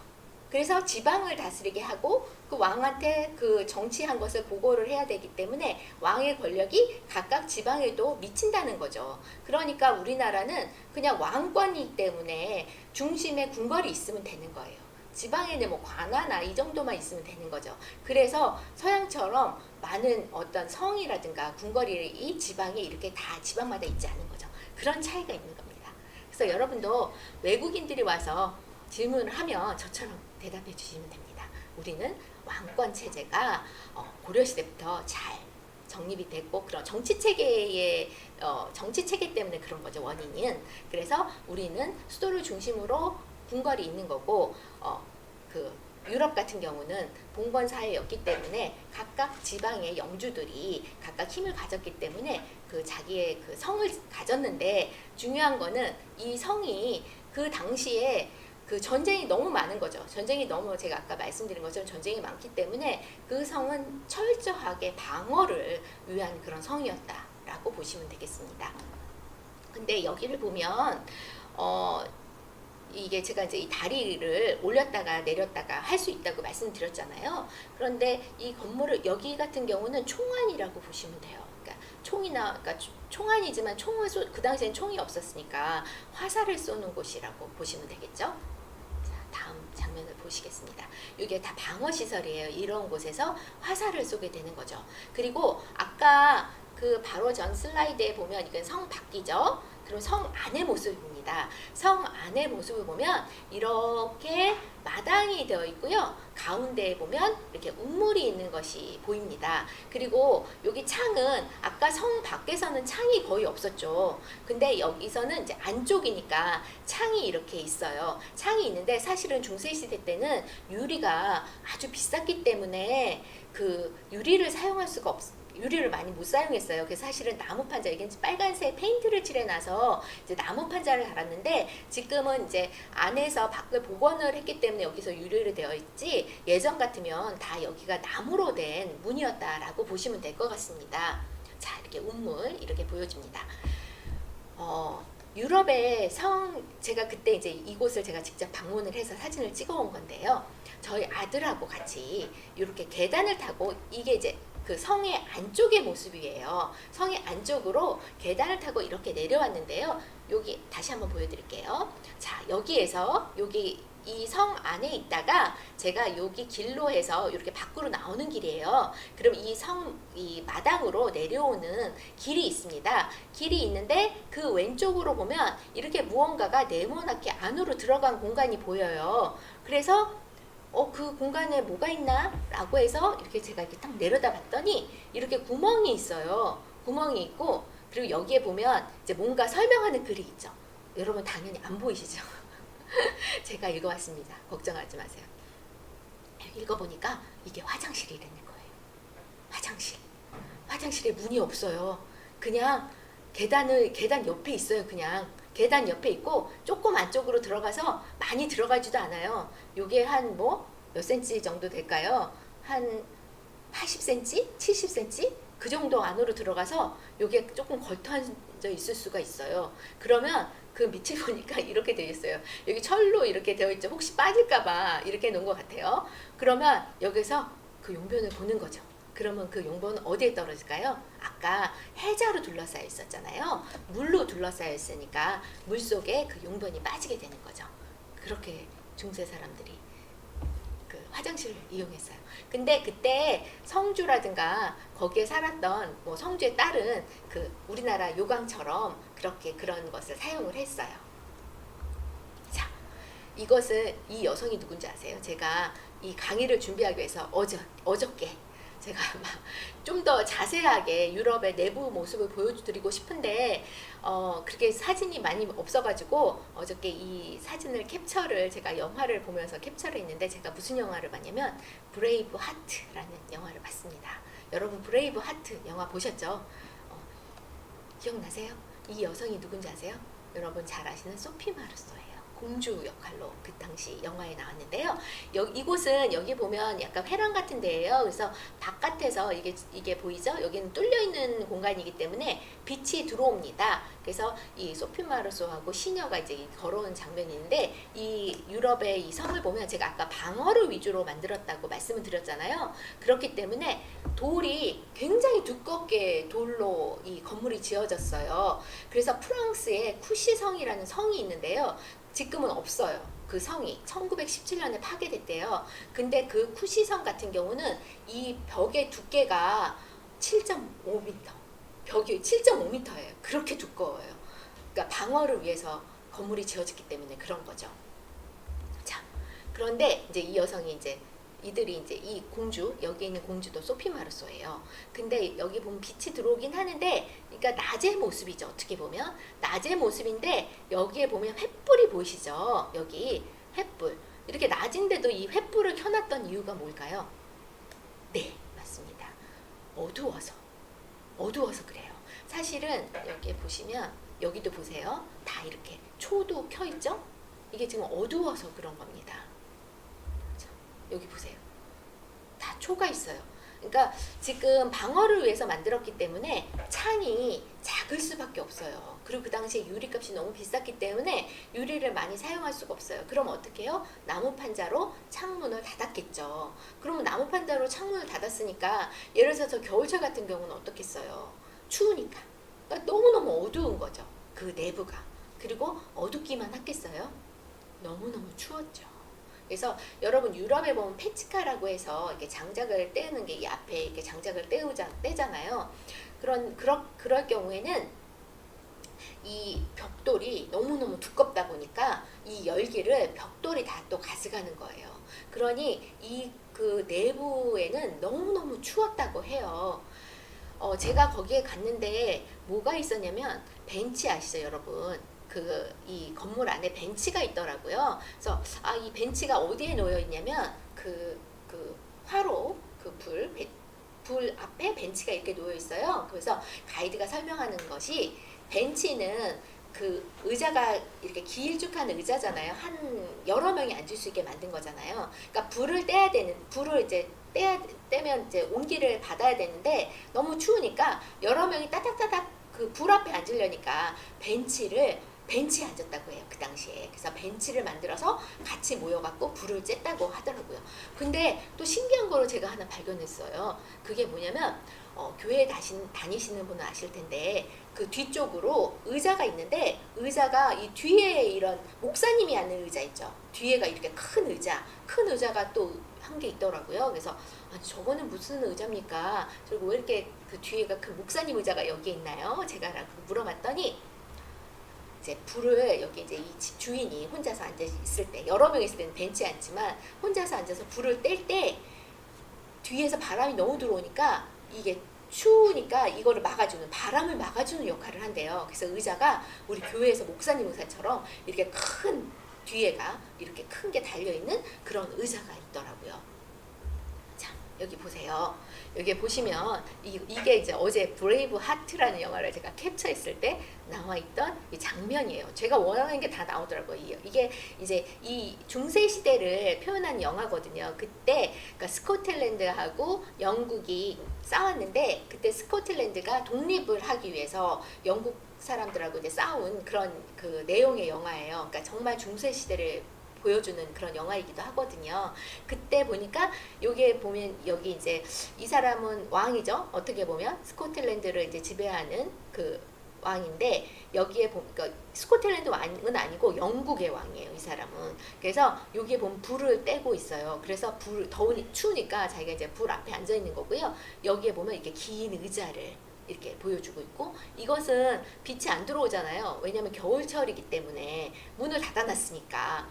그래서 지방을 다스리게 하고 그 왕한테 그 정치한 것을 보고를 해야 되기 때문에 왕의 권력이 각각 지방에도 미친다는 거죠. 그러니까 우리나라는 그냥 왕권이기 때문에 중심에 궁궐이 있으면 되는 거예요. 지방에는 뭐 관하나 이 정도만 있으면 되는 거죠. 그래서 서양처럼 많은 어떤 성이라든가 궁궐이 이 지방에 이렇게 다 지방마다 있지 않은 거죠. 그런 차이가 있는 겁니다. 그래서 여러분도 외국인들이 와서 질문을 하면 저처럼 대답해 주시면 됩니다. 우리는 왕권 체제가 고려시대부터 잘 정립이 됐고 그런 정치 체계의 정치 체계 때문에 그런 거죠. 원인은. 그래서 우리는 수도를 중심으로 궁궐이 있는 거고 그 유럽 같은 경우는 봉건 사회였기 때문에 각각 지방의 영주들이 각각 힘을 가졌기 때문에 그 자기의 그 성을 가졌는데 중요한 거는 이 성이 그 당시에 그 전쟁이 너무 많은 거죠. 전쟁이 너무 제가 아까 말씀드린 것처럼 전쟁이 많기 때문에 그 성은 철저하게 방어를 위한 그런 성이었다라고 보시면 되겠습니다. 근데 여기를 보면 이게 제가 이제 이 다리를 올렸다가 내렸다가 할 수 있다고 말씀드렸잖아요. 그런데 이 건물을 여기 같은 경우는 총안이라고 보시면 돼요. 그러니까 총이나 그러니까 총안이지만 총을 그 당시엔 총이 없었으니까 화살을 쏘는 곳이라고 보시면 되겠죠. 다음 장면을 보시겠습니다. 이게 다 방어 시설이에요. 이런 곳에서 화살을 쏘게 되는 거죠. 그리고 아까 그 바로 전 슬라이드에 보면 이건 성 밖이죠. 그럼 성 안의 모습입니다. 성 안의 모습을 보면 이렇게 마당이 되어 있고요. 가운데에 보면 이렇게 우물이 있는 것이 보입니다. 그리고 여기 창은 아까 성 밖에서는 창이 거의 없었죠. 근데 여기서는 이제 안쪽이니까 창이 이렇게 있어요. 창이 있는데 사실은 중세시대 때는 유리가 아주 비쌌기 때문에 그 유리를 사용할 수가 없어요. 유리를 많이 못 사용했어요. 그래서 사실은 나무 판자, 이게 빨간색 페인트를 칠해놔서 이제 나무 판자를 달았는데 지금은 이제 안에서 밖을 복원을 했기 때문에 여기서 유리로 되어 있지 예전 같으면 다 여기가 나무로 된 문이었다라고 보시면 될 것 같습니다. 자, 이렇게 운물 이렇게 보여집니다. 유럽의 성, 제가 그때 이제 이곳을 제가 직접 방문을 해서 사진을 찍어 온 건데요. 저희 아들하고 같이 이렇게 계단을 타고 이게 이제 그 성의 안쪽의 모습이에요. 성의 안쪽으로 계단을 타고 이렇게 내려왔는데요. 여기 다시 한번 보여드릴게요. 자, 여기에서 여기 이 성 안에 있다가 제가 여기 길로 해서 이렇게 밖으로 나오는 길이에요. 그럼 이 마당으로 내려오는 길이 있습니다. 길이 있는데 그 왼쪽으로 보면 이렇게 무언가가 네모나게 안으로 들어간 공간이 보여요. 그래서 그 공간에 뭐가 있나? 라고 해서 이렇게 제가 이렇게 딱 내려다 봤더니 이렇게 구멍이 있어요. 구멍이 있고, 그리고 여기에 보면 이제 뭔가 설명하는 글이 있죠. 여러분 당연히 안 보이시죠? 제가 읽어왔습니다. 걱정하지 마세요. 읽어보니까 이게 화장실이라는 거예요. 화장실. 화장실에 문이 없어요. 그냥 계단 옆에 있어요. 그냥 계단 옆에 있고 조금 안쪽으로 들어가서 많이 들어가지도 않아요. 요게 한 몇 센치 정도 될까요? 한 80cm? 70cm? 그 정도 안으로 들어가서 요게 조금 걸터앉아 있을 수가 있어요. 그러면 그 밑에 보니까 이렇게 되어 있어요. 여기 철로 이렇게 되어 있죠. 혹시 빠질까봐 이렇게 놓은 것 같아요. 그러면 여기서 그 용변을 보는 거죠. 그러면 그 용변은 어디에 떨어질까요? 아까 해자로 둘러싸여 있었잖아요. 물로 둘러싸여 있으니까 물 속에 그 용변이 빠지게 되는 거죠. 그렇게 중세 사람들이 그 화장실을 이용했어요. 근데 그때 성주라든가 거기에 살았던 성주에 따른 그 우리나라 요강처럼 그렇게 그런 것을 사용을 했어요. 자, 이것은 이 여성이 누군지 아세요? 제가 이 강의를 준비하기 위해서 어저께 제가 좀 더 자세하게 유럽의 내부 모습을 보여드리고 싶은데 그렇게 사진이 많이 없어가지고 어저께 이 사진을 캡처를 제가 영화를 보면서 캡처를 했는데 제가 무슨 영화를 봤냐면 브레이브 하트라는 영화를 봤습니다. 여러분 브레이브 하트 영화 보셨죠? 기억나세요? 이 여성이 누군지 아세요? 여러분 잘 아시는 소피 마르소예요. 공주 역할로 그 당시 영화에 나왔는데요. 이곳은 여기 보면 약간 회랑 같은 데예요. 그래서 바깥에서 이게 보이죠? 여기는 뚫려 있는 공간이기 때문에 빛이 들어옵니다. 그래서 이 소피 마르소하고 시녀가 이제 걸어오는 장면이 있는데 이 유럽의 이 성을 보면 제가 아까 방어를 위주로 만들었다고 말씀을 드렸잖아요. 그렇기 때문에 돌이 굉장히 두껍게 돌로 이 건물이 지어졌어요. 그래서 프랑스에 쿠시성이라는 성이 있는데요. 지금은 없어요. 그 성이 1917년에 파괴됐대요. 근데 그 쿠시성 같은 경우는 이 벽의 두께가 7.5m. 벽이 7.5m예요. 그렇게 두꺼워요. 그러니까 방어를 위해서 건물이 지어졌기 때문에 그런 거죠. 자, 그런데 이제 이 여성이 이들이 이제 이 공주, 여기 있는 공주도 소피 마르소예요. 근데 여기 보면 빛이 들어오긴 하는데, 그러니까 낮의 모습이죠. 어떻게 보면 낮의 모습인데 여기에 보면 횃불이 보이시죠? 여기 횃불. 이렇게 낮인데도 이 횃불을 켜놨던 이유가 뭘까요? 네, 맞습니다. 어두워서 그래요. 사실은 여기 보시면 여기도 보세요. 다 이렇게 초도 켜 있죠? 이게 지금 어두워서 그런 겁니다. 여기 보세요. 다 초가 있어요. 그러니까 지금 방어를 위해서 만들었기 때문에 창이 작을 수밖에 없어요. 그리고 그 당시에 유리값이 너무 비쌌기 때문에 유리를 많이 사용할 수가 없어요. 그럼 어떻게 해요? 나무 판자로 창문을 닫았겠죠. 그러면 나무 판자로 창문을 닫았으니까 예를 들어서 겨울철 같은 경우는 어떻겠어요? 추우니까. 그러니까 너무너무 어두운 거죠. 그 내부가. 그리고 어둡기만 하겠어요? 너무너무 추웠죠. 그래서 여러분 유럽에 보면 페치카라고 해서 이렇게 장작을 떼는 게 이 앞에 이렇게 장작을 떼잖아요. 그럴 경우에는 이 벽돌이 너무너무 두껍다 보니까 이 열기를 벽돌이 다 또 가져가는 거예요. 그러니 이 그 내부에는 너무너무 추웠다고 해요. 제가 거기에 갔는데 뭐가 있었냐면 벤치 아시죠, 여러분? 이 건물 안에 벤치가 있더라고요. 그래서 이 벤치가 어디에 놓여 있냐면 그 화로 불 앞에 벤치가 이렇게 놓여 있어요. 그래서 가이드가 설명하는 것이 벤치는 그 의자가 이렇게 길쭉한 의자잖아요. 여러 명이 앉을 수 있게 만든 거잖아요. 그러니까 불을 이제 떼면 이제 온기를 받아야 되는데 너무 추우니까 여러 명이 따닥따닥 그 불 앞에 앉으려니까 벤치에 앉았다고 해요. 그 당시에. 그래서 벤치를 만들어서 같이 모여갖고 불을 쬐다고 하더라고요. 근데 또 신기한 거를 제가 하나 발견했어요. 그게 뭐냐면 교회 다니시는 분은 아실 텐데 그 뒤쪽으로 의자가 있는데 의자가 이 뒤에 이런 목사님이 앉는 의자 있죠. 뒤에가 이렇게 큰 의자가 또 한 게 있더라고요. 그래서 아니 저거는 무슨 의자입니까? 그리고 왜 이렇게 그 뒤에가 그 목사님 의자가 여기 있나요? 제가 라고 물어봤더니 이제 불을 여기 이제 이 집 주인이 혼자서 앉아 있을 때 여러 명 있을 때는 벤치에 앉지만 혼자서 앉아서 불을 뗄 때 뒤에서 바람이 너무 들어오니까 이게 추우니까 이거를 막아주는 바람을 막아주는 역할을 한대요. 그래서 의자가 우리 교회에서 목사님 의사처럼 이렇게 큰 뒤에가 이렇게 큰 게 달려 있는 그런 의자가 있더라고요. 자 여기 보세요. 여기 보시면 이게 이제 어제 브레이브 하트라는 영화를 제가 캡처했을 때 나와 있던 이 장면이에요. 제가 원하는 게 다 나오더라고요. 이게 이제 이 중세 시대를 표현한 영화거든요. 그때 그러니까 스코틀랜드하고 영국이 싸웠는데 그때 스코틀랜드가 독립을 하기 위해서 영국 사람들하고 이제 싸운 그런 그 내용의 영화예요. 그러니까 정말 중세 시대를 보여주는 그런 영화이기도 하거든요. 그때 보니까 여기에 보면 여기 이제 이 사람은 왕이죠. 어떻게 보면 스코틀랜드를 이제 지배하는 그 왕인데 여기에 보면 그러니까 스코틀랜드 왕은 아니고 영국의 왕이에요. 이 사람은. 그래서 여기에 보면 불을 떼고 있어요. 그래서 불 추우니까 자기가 이제 불 앞에 앉아 있는 거고요. 여기에 보면 이렇게 긴 의자를 이렇게 보여주고 있고 이것은 빛이 안 들어오잖아요. 왜냐하면 겨울철이기 때문에 문을 닫아놨으니까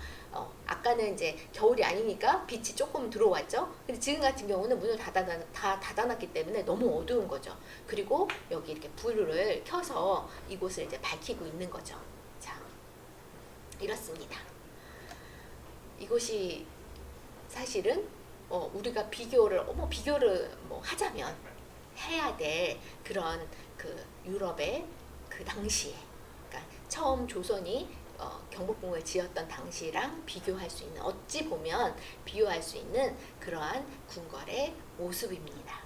아까는 이제 겨울이 아니니까 빛이 조금 들어왔죠. 근데 지금 같은 경우는 문을 다 닫아놨기 때문에 너무 어두운 거죠. 그리고 여기 이렇게 불을 켜서 이곳을 이제 밝히고 있는 거죠. 자, 이렇습니다. 이곳이 사실은 우리가 비교를 뭐 하자면 해야 될 그런 그 유럽의 그 당시에 그러니까 처음 조선이 경복궁을 지었던 당시랑 비교할 수 있는 어찌 보면 비유할 수 있는 그러한 궁궐의 모습입니다.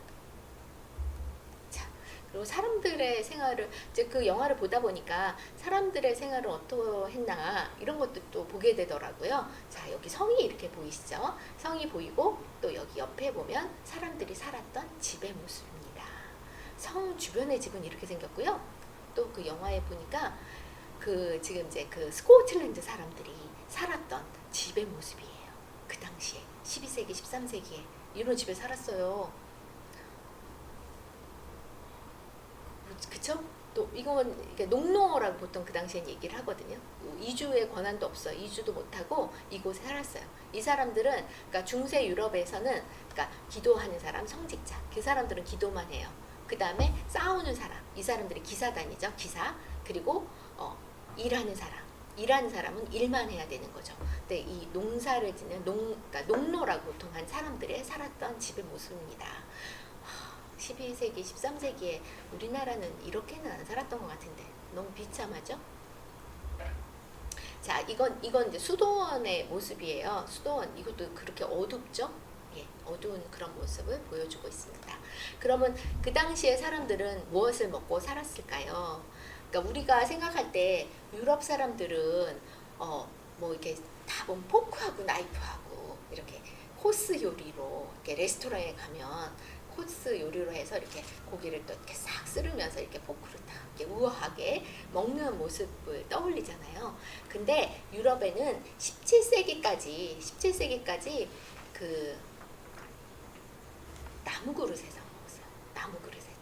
자, 그리고 사람들의 생활을 이제 그 영화를 보다 보니까 사람들의 생활을 어떠했나 이런 것도 또 보게 되더라고요. 자, 여기 성이 이렇게 보이시죠? 성이 보이고 또 여기 옆에 보면 사람들이 살았던 집의 모습입니다. 성 주변의 집은 이렇게 생겼고요. 또 그 영화에 보니까 그 지금 이제 그 스코틀랜드 사람들이 살았던 집의 모습이에요. 그 당시에 12세기, 13세기에 이런 집에 살았어요. 그쵸? 또 이건 농노라고 보통 그 당시엔 얘기를 하거든요. 이주의 권한도 없어요. 이주도 못하고 이곳에 살았어요. 이 사람들은 그러니까 중세 유럽에서는 그러니까 기도하는 사람, 성직자 그 사람들은 기도만 해요. 그 다음에 싸우는 사람, 이 사람들이 기사단이죠. 기사. 그리고 일하는 사람은 일만 해야 되는 거죠. 근데 이 농사를 짓는 그러니까 농노라고 보통 한 사람들의 살았던 집의 모습입니다. 12세기, 13세기에 우리나라는 이렇게는 안 살았던 것 같은데 너무 비참하죠? 자, 이건 이제 수도원의 모습이에요. 수도원 이것도 그렇게 어둡죠? 예, 어두운 그런 모습을 보여주고 있습니다. 그러면 그 당시에 사람들은 무엇을 먹고 살았을까요? 그러니까 우리가 생각할 때 유럽 사람들은 뭐 이렇게 다 보면 포크하고 나이프하고 이렇게 코스 요리로 이렇게 레스토랑에 가면 코스 요리로 해서 이렇게 고기를 또 이렇게 싹 쓸으면서 이렇게 포크로 딱 이렇게 우아하게 먹는 모습을 떠올리잖아요. 근데 유럽에는 17세기까지 그 나무 그릇에서 먹었어요. 나무 그릇에다.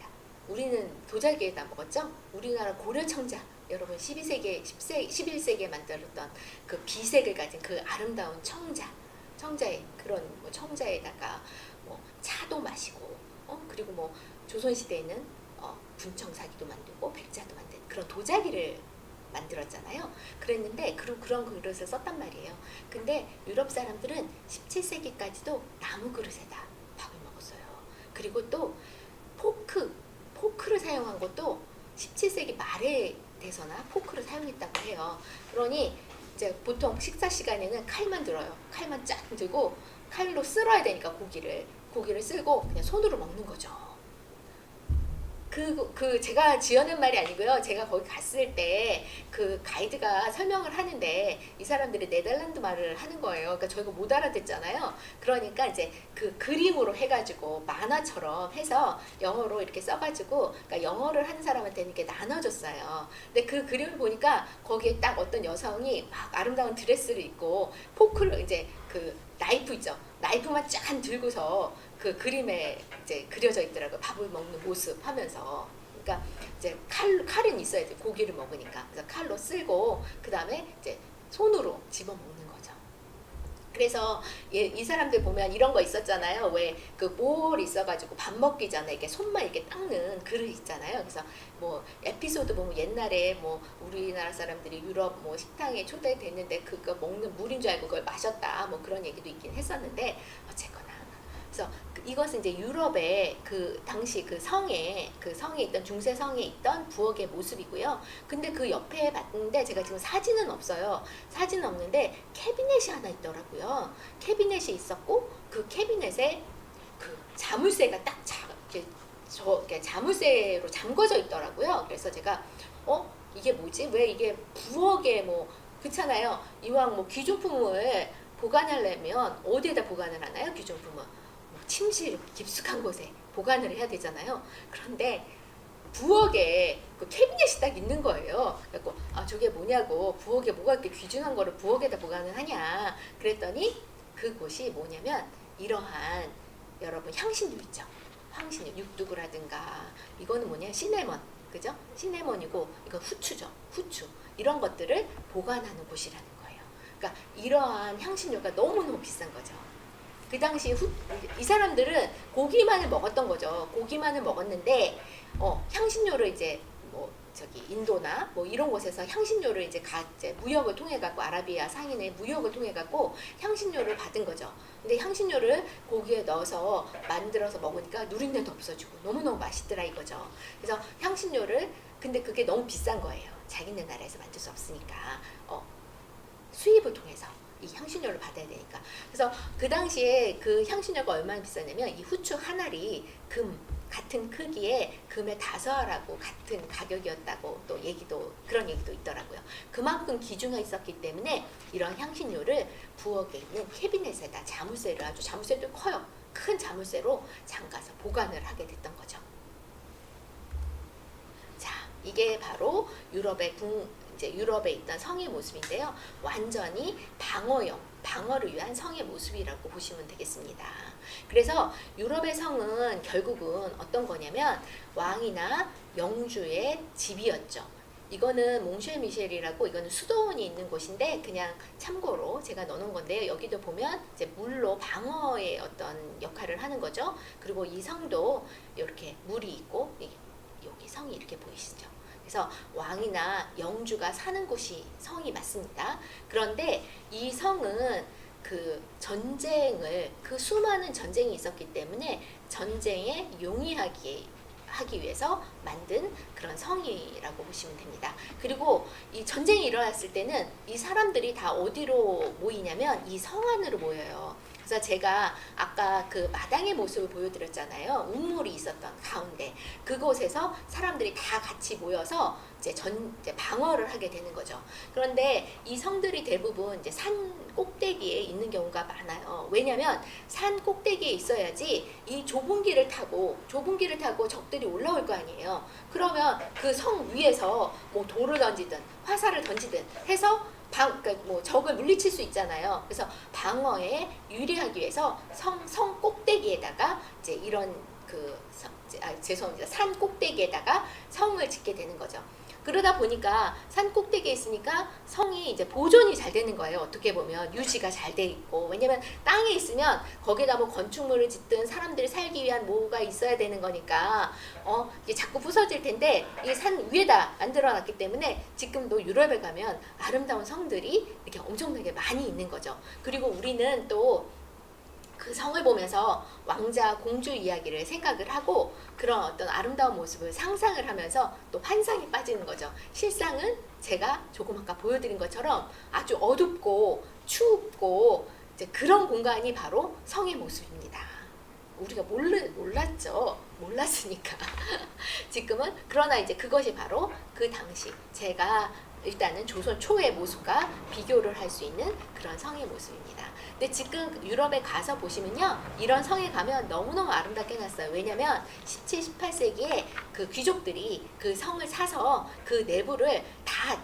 우리는 도자기에다 먹었죠. 우리나라 고려청자 여러분 11세기에 만들었던 그 비색을 가진 그 아름다운 청자에 그런 뭐 청자에다가 뭐 차도 마시고 그리고 뭐 조선시대에는 분청사기도 만들고 백자도 만든 그런 도자기를 만들었잖아요. 그랬는데 그런 그릇을 썼단 말이에요. 근데 유럽 사람들은 17세기까지도 나무 그릇에다 밥을 먹었어요. 그리고 또 포크를 사용한 것도 17세기 말에 돼서나 포크를 사용했다고 해요. 그러니 이제 보통 식사 시간에는 칼만 들어요. 칼만 쫙 들고 칼로 쓸어야 되니까 고기를 쓸고 그냥 손으로 먹는 거죠. 제가 지어낸 말이 아니고요. 제가 거기 갔을 때 그 가이드가 설명을 하는데 이 사람들이 네덜란드 말을 하는 거예요. 그러니까 저희가 못 알아듣잖아요. 그러니까 이제 그 그림으로 해가지고 만화처럼 해서 영어로 이렇게 써가지고 그러니까 영어를 하는 사람한테 이렇게 나눠줬어요. 근데 그 그림을 보니까 거기에 딱 어떤 여성이 막 아름다운 드레스를 입고 포크를 이제 그 나이프 있죠. 나이프만 쫙 들고서 그 그림에 이제 그려져 있더라고요. 밥을 먹는 모습 하면서 그러니까 이제 칼은 있어야 돼. 고기를 먹으니까. 그래서 칼로 쓸고 그 다음에 이제 손으로 집어 먹는 거죠. 그래서 이 사람들 보면 이런 거 있었잖아요. 왜 그 볼 있어가지고 밥 먹기 전에 이렇게 손만 이렇게 닦는 그릇 있잖아요. 그래서 뭐 에피소드 보면 옛날에 뭐 우리나라 사람들이 유럽 뭐 식당에 초대됐는데 그거 먹는 물인 줄 알고 그걸 마셨다. 뭐 그런 얘기도 있긴 했었는데 어쨌거나. 그래서 이것은 이제 유럽의 그 당시 그 성에 있던 중세 성에 있던 부엌의 모습이고요. 근데 그 옆에 봤는데 제가 지금 사진은 없어요. 사진은 없는데 캐비넷이 하나 있더라고요. 캐비넷이 있었고 그 캐비넷에 그 자물쇠가 딱 이렇게 자물쇠로 잠궈져 있더라고요. 그래서 제가 이게 뭐지? 왜 이게 부엌에 뭐 그렇잖아요. 이왕 뭐 귀중품을 보관하려면 어디에다 보관을 하나요? 귀중품은 침실 깊숙한 곳에 보관을 해야 되잖아요. 그런데 부엌에 그 캐비넷이 딱 있는 거예요. 그래서 저게 뭐냐고, 부엌에 뭐가 이렇게 귀중한 거를 부엌에다 보관을 하냐 그랬더니 그곳이 뭐냐면 이러한 여러분 향신료 있죠. 향신료 육두구라든가 이거는 뭐냐 시네먼, 그죠? 시네먼이고 이거 후추죠. 후추 이런 것들을 보관하는 곳이라는 거예요. 그러니까 이러한 향신료가 너무너무 비싼 거죠. 그 당시 이 사람들은 고기만을 먹었던 거죠. 고기만을 먹었는데 향신료를 이제 뭐 저기 인도나 뭐 이런 곳에서 향신료를 이제 무역을 통해 갖고 아라비아 상인의 무역을 통해 갖고 향신료를 받은 거죠. 근데 향신료를 고기에 넣어서 만들어서 먹으니까 누린내도 없어지고 너무너무 맛있더라 이거죠. 그래서 향신료를 근데 그게 너무 비싼 거예요. 자기네 나라에서 만들 수 없으니까 수입을 통해서 이 향신료를 받아야 되니까. 그래서 그 당시에 그 향신료가 얼마나 비싸냐면 이 후추 한 알이 같은 크기에 금의 5알하고 같은 가격이었다고 또 그런 얘기도 있더라고요. 그만큼 기중가 있었기 때문에 이런 향신료를 부엌에 있는 캐비넷에다 자물쇠도 커요. 큰 자물쇠로 잠가서 보관을 하게 됐던 거죠. 자, 이게 바로 유럽에 있던 성의 모습인데요. 완전히 방어를 위한 성의 모습이라고 보시면 되겠습니다. 그래서 유럽의 성은 결국은 어떤 거냐면 왕이나 영주의 집이었죠. 이거는 몽쉐 미셸이라고 이거는 수도원이 있는 곳인데 그냥 참고로 제가 넣어놓은 건데요. 여기도 보면 이제 물로 방어의 어떤 역할을 하는 거죠. 그리고 이 성도 이렇게 물이 있고 여기 성이 이렇게 보이시죠. 그래서 왕이나 영주가 사는 곳이 성이 맞습니다. 그런데 이 성은 그 수많은 전쟁이 있었기 때문에 전쟁에 용이하기 위해서 만든 그런 성이라고 보시면 됩니다. 그리고 이 전쟁이 일어났을 때는 이 사람들이 다 어디로 모이냐면 이 성 안으로 모여요. 그래서 제가 아까 그 마당의 모습을 보여드렸잖아요. 우물이 있었던 가운데 그곳에서 사람들이 다 같이 모여서 이제 방어를 하게 되는 거죠. 그런데 이 성들이 대부분 이제 산 꼭대기에 있는 경우가 많아요. 왜냐하면 산 꼭대기에 있어야지 이 좁은 길을 타고 적들이 올라올 거 아니에요. 그러면 그 성 위에서 뭐 돌을 던지든 화살을 던지든 해서 그러니까 뭐 적을 물리칠 수 있잖아요. 그래서 방어에 유리하기 위해서 성 꼭대기에다가 이제 이런 죄송합니다. 산 꼭대기에다가 성을 짓게 되는 거죠. 그러다 보니까 산 꼭대기에 있으니까 성이 이제 보존이 잘 되는 거예요. 어떻게 보면 유지가 잘 돼 있고. 왜냐면 땅에 있으면 거기다 뭐 건축물을 짓든 사람들이 살기 위한 뭐가 있어야 되는 거니까 이게 자꾸 부서질 텐데 이게 산 위에다 만들어 놨기 때문에 지금도 유럽에 가면 아름다운 성들이 이렇게 엄청나게 많이 있는 거죠. 그리고 우리는 또 그 성을 보면서 왕자 공주 이야기를 생각을 하고 그런 어떤 아름다운 모습을 상상을 하면서 또 환상에 빠지는 거죠. 실상은 제가 조금 아까 보여드린 것처럼 아주 어둡고 춥고 이제 그런 공간이 바로 성의 모습입니다. 우리가 몰랐으니까 지금은. 그러나 이제 그것이 바로 그 당시 제가 일단은 조선 초의 모습과 비교를 할 수 있는 그런 성의 모습입니다. 근데 지금 유럽에 가서 보시면요, 이런 성에 가면 너무너무 아름답게 해놨어요. 왜냐면 17, 18세기에 그 귀족들이 그 성을 사서 그 내부를 다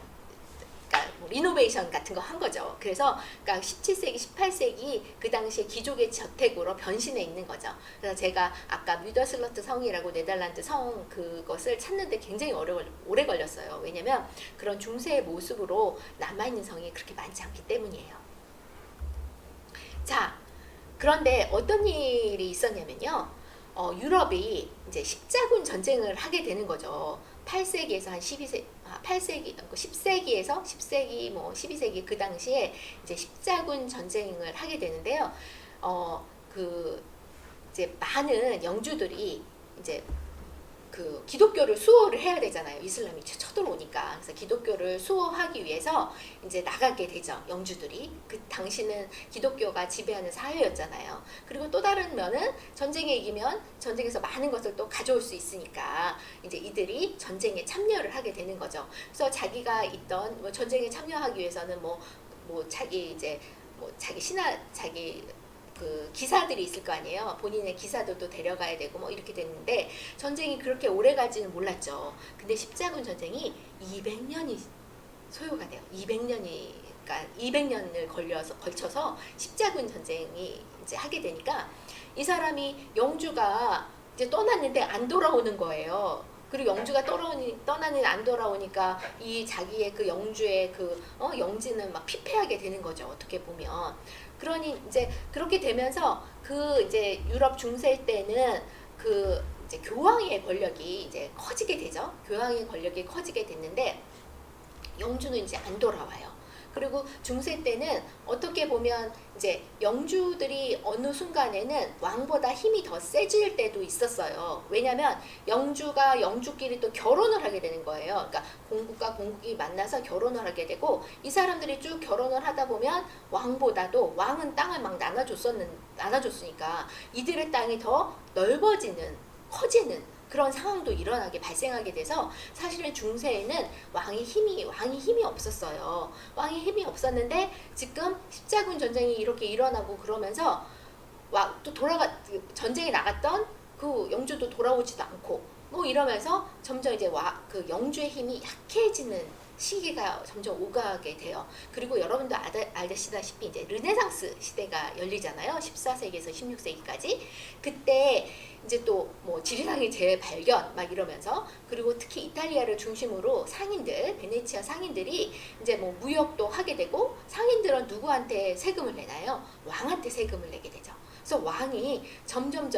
리노베이션 같은 거 한 거죠. 그래서 그러니까 17세기, 18세기 그 당시에 귀족의 저택으로 변신해 있는 거죠. 그래서 제가 아까 뮤더슬러트 성이라고 네덜란드 성 그것을 찾는데 굉장히 오래 걸렸어요. 왜냐면 그런 중세의 모습으로 남아있는 성이 그렇게 많지 않기 때문이에요. 자, 그런데 어떤 일이 있었냐면요. 유럽이 이제 십자군 전쟁을 하게 되는 거죠. 8세기에서 한 12세, 8세기, 10세기에서 10세기, 뭐 12세기 그 당시에 이제 십자군 전쟁을 하게 되는데요. 그 이제 많은 영주들이 이제 그 기독교를 수호를 해야 되잖아요. 이슬람이 쳐들어오니까. 그래서 기독교를 수호하기 위해서 이제 나가게 되죠. 영주들이. 그 당시는 기독교가 지배하는 사회였잖아요. 그리고 또 다른 면은 전쟁에 이기면 전쟁에서 많은 것을 또 가져올 수 있으니까 이제 이들이 전쟁에 참여를 하게 되는 거죠. 그래서 자기가 있던 뭐 전쟁에 참여하기 위해서는 뭐 자기 이제 뭐 자기 그 기사들이 있을 거 아니에요. 본인의 기사들도 데려가야 되고 뭐 이렇게 됐는데 전쟁이 그렇게 오래 갈지는 몰랐죠. 근데 십자군 전쟁이 200년이 소요가 돼요. 200년을 걸쳐서 십자군 전쟁이 이제 하게 되니까 이 사람이 영주가 이제 떠났는데 안 돌아오는 거예요. 그리고 영주가 떠나는 안 돌아오니까 이 자기의 그 영주의 그 영지는 막 피폐하게 되는 거죠. 어떻게 보면. 그러니 이제 그렇게 되면서 그 이제 유럽 중세 때는 그 이제 교황의 권력이 이제 커지게 되죠. 교황의 권력이 커지게 됐는데 영주는 이제 안 돌아와요. 그리고 중세 때는 어떻게 보면 이제 영주들이 어느 순간에는 왕보다 힘이 더 세질 때도 있었어요. 왜냐하면 영주가 영주끼리 또 결혼을 하게 되는 거예요. 그러니까 공국과 공국이 만나서 결혼을 하게 되고 이 사람들이 쭉 결혼을 하다 보면 왕보다도 왕은 땅을 막 나눠줬으니까 이들의 땅이 더 넓어지는 커지는 그런 상황도 발생하게 돼서 사실은 중세에는 왕이 힘이 없었어요. 왕이 힘이 없었는데 지금 십자군 전쟁이 이렇게 일어나고 그러면서 또 전쟁에 나갔던 그 영주도 돌아오지도 않고 뭐 이러면서 점점 이제 그 영주의 힘이 약해지는 시기가 점점 오가게 돼요. 그리고 여러분도 아시다시피 이제 르네상스 시대가 열리잖아요. 14세기에서 16세기까지. 그때 이제 또 뭐 지리상의 재발견 막 이러면서 그리고 특히 이탈리아를 중심으로 베네치아 상인들이 이제 뭐 무역도 하게 되고 상인들은 누구한테 세금을 내나요? 왕한테 세금을 내게 되죠. 그래서 왕이 점점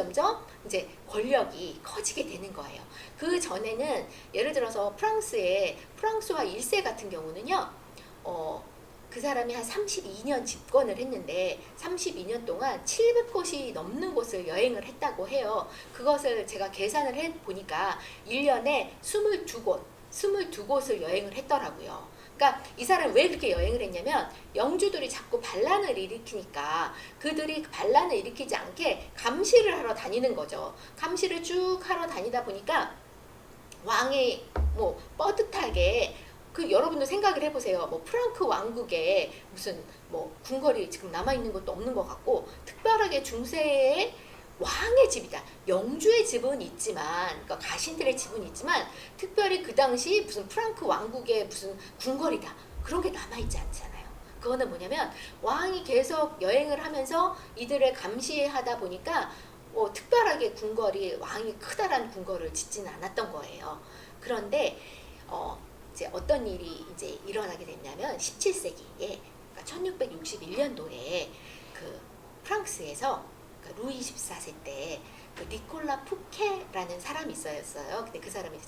이제 권력이 커지게 되는 거예요. 그 전에는 예를 들어서 프랑스와 1세 같은 경우는요. 그 사람이 한 32년 집권을 했는데 32년 동안 700곳이 넘는 곳을 여행을 했다고 해요. 그것을 제가 계산을 해보니까 1년에 22곳을 여행을 했더라고요. 그러니까 이 사람이 왜 그렇게 여행을 했냐면 영주들이 자꾸 반란을 일으키니까 그들이 반란을 일으키지 않게 감시를 하러 다니는 거죠. 감시를 쭉 하러 다니다 보니까 왕이 뭐 뻗듯하게 여러분도 생각을 해보세요. 뭐 프랑크 왕국에 무슨 뭐 궁궐이 지금 남아있는 것도 없는 것 같고 특별하게 중세의 왕의 집이다. 영주의 집은 있지만, 그러니까 가신들의 집은 있지만 특별히 그 당시 무슨 프랑크 왕국의 무슨 궁궐이다. 그런 게 남아있지 않잖아요. 그거는 뭐냐면 왕이 계속 여행을 하면서 이들을 감시하다 보니까 특별하게 왕이 크다란 궁궐을 짓지는 않았던 거예요. 그런데 이제 어떤 일이 이제 일어나게 됐냐면 17세기에 그러니까 1661년도에 그 프랑스에서 그러니까 루이 14세 때 그 니콜라 푸케라는 사람이 있었어요. 근데 그 사람이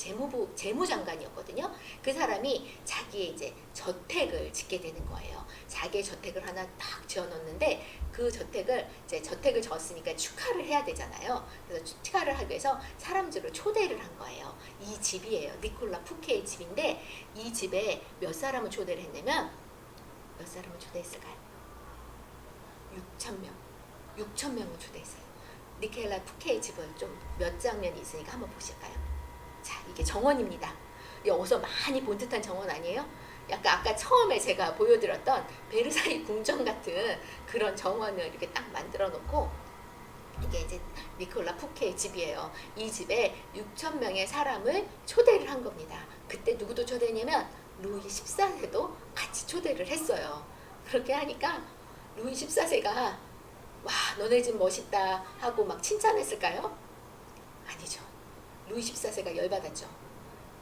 재무장관이었거든요. 그 사람이 자기의 이제 저택을 짓게 되는 거예요. 자기의 저택을 하나 딱 지어놓는데 그 저택을 지었으니까 축하를 해야 되잖아요. 그래서 축하를 하기 위해서 사람들을 초대를 한 거예요. 이 집이에요. 니콜라 푸케의 집인데 이 집에 몇 사람을 초대를 했냐면 몇 사람을 초대했을까요? 6,000명을 초대했어요. 니콜라 푸케의 집을 좀 몇 장면이 있으니까 한번 보실까요? 자, 이게 정원입니다. 어디서 많이 본 듯한 정원 아니에요? 약간 아까 처음에 제가 보여드렸던 베르사유 궁전 같은 그런 정원을 이렇게 딱 만들어 놓고 이게 이제 니콜라 푸케의 집이에요. 이 집에 6,000명의 사람을 초대를 한 겁니다. 그때 누구도 초대했냐면 루이 14세도 같이 초대를 했어요. 그렇게 하니까 루이 14세가 와, 너네 집 멋있다 하고 막 칭찬했을까요? 아니죠. 루이 14세가 열받았죠.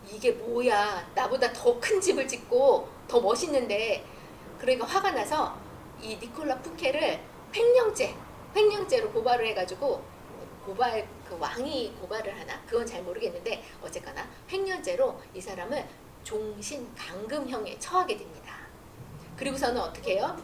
이게 뭐야, 나보다 더 큰 집을 짓고 더 멋있는데. 그러니까 화가 나서 이 니콜라 푸케를 횡령죄로 고발을 해가지고, 그 왕이 고발을 하나? 그건 잘 모르겠는데 어쨌거나 횡령죄로 이 사람을 종신 감금형에 처하게 됩니다. 그리고서는 어떻게 해요?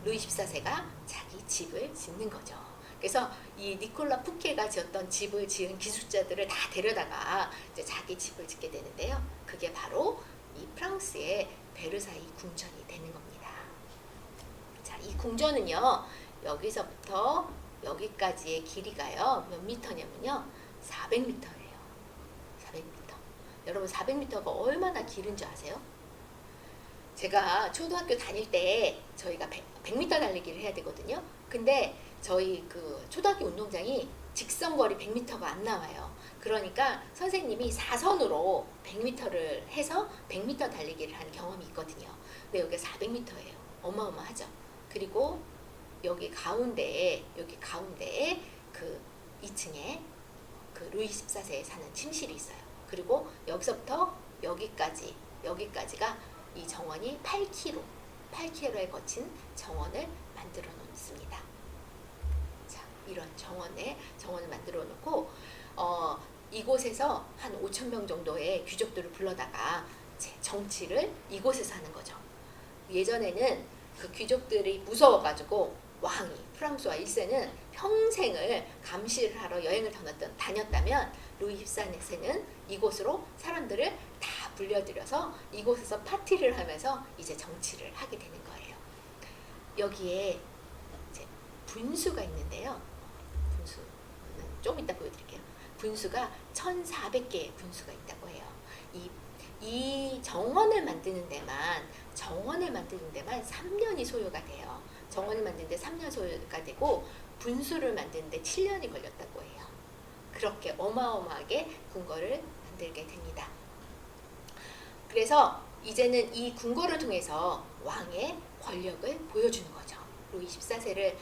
루이 14세가 자기 집을 짓는 거죠. 그래서 이 니콜라 푸케가 지었던 집을 지은 기술자들을 다 데려다가 이제 자기 집을 짓게 되는데요. 그게 바로 이 프랑스의 베르사유 궁전이 되는 겁니다. 자, 이 궁전은요, 여기서부터 여기까지의 길이가요, 몇 미터냐면요, 400m예요. 400m. 여러분, 400m가 얼마나 길은 줄 아세요? 제가 초등학교 다닐 때 저희가 100m 달리기를 해야 되거든요. 근데 저희 그 초등학교 운동장이 직선거리 100m가 안 나와요. 그러니까 선생님이 사선으로 100m를 해서 100m 달리기를 한 경험이 있거든요. 근데 여기가 400m예요. 어마어마하죠. 그리고 여기 가운데에 그 2층에 그 루이 14세에 사는 침실이 있어요. 그리고 여기서부터 여기까지가 이 정원이 8km에 거친 정원을 만들어 놓습니다. 자, 이런 정원을 만들어 놓고 이곳에서 한 5,000명 정도의 귀족들을 불러다가 정치를 이곳에서 하는 거죠. 예전에는 그 귀족들이 무서워가지고 프랑스와 1세는 평생을 감시를 하러 여행을 다녔다면 루이 14세는 이곳으로 사람들을 다 불려들여서 이곳에서 파티를 하면서 이제 정치를 하게 되는 거예요. 여기에 이제 분수가 있는데요. 분수는 좀 이따 보여드릴게요. 분수가 1,400개의 분수가 있다고 해요. 이 정원을 만드는 데만 3년이 소요가 돼요. 정원을 만드는데 3년 소요가 되고 분수를 만드는데 7년이 걸렸다고 해요. 그렇게 어마어마하게 궁궐을 만들게 됩니다. 그래서 이제는 이 궁궐을 통해서 왕의 권력을 보여주는 거죠. 루이 14세를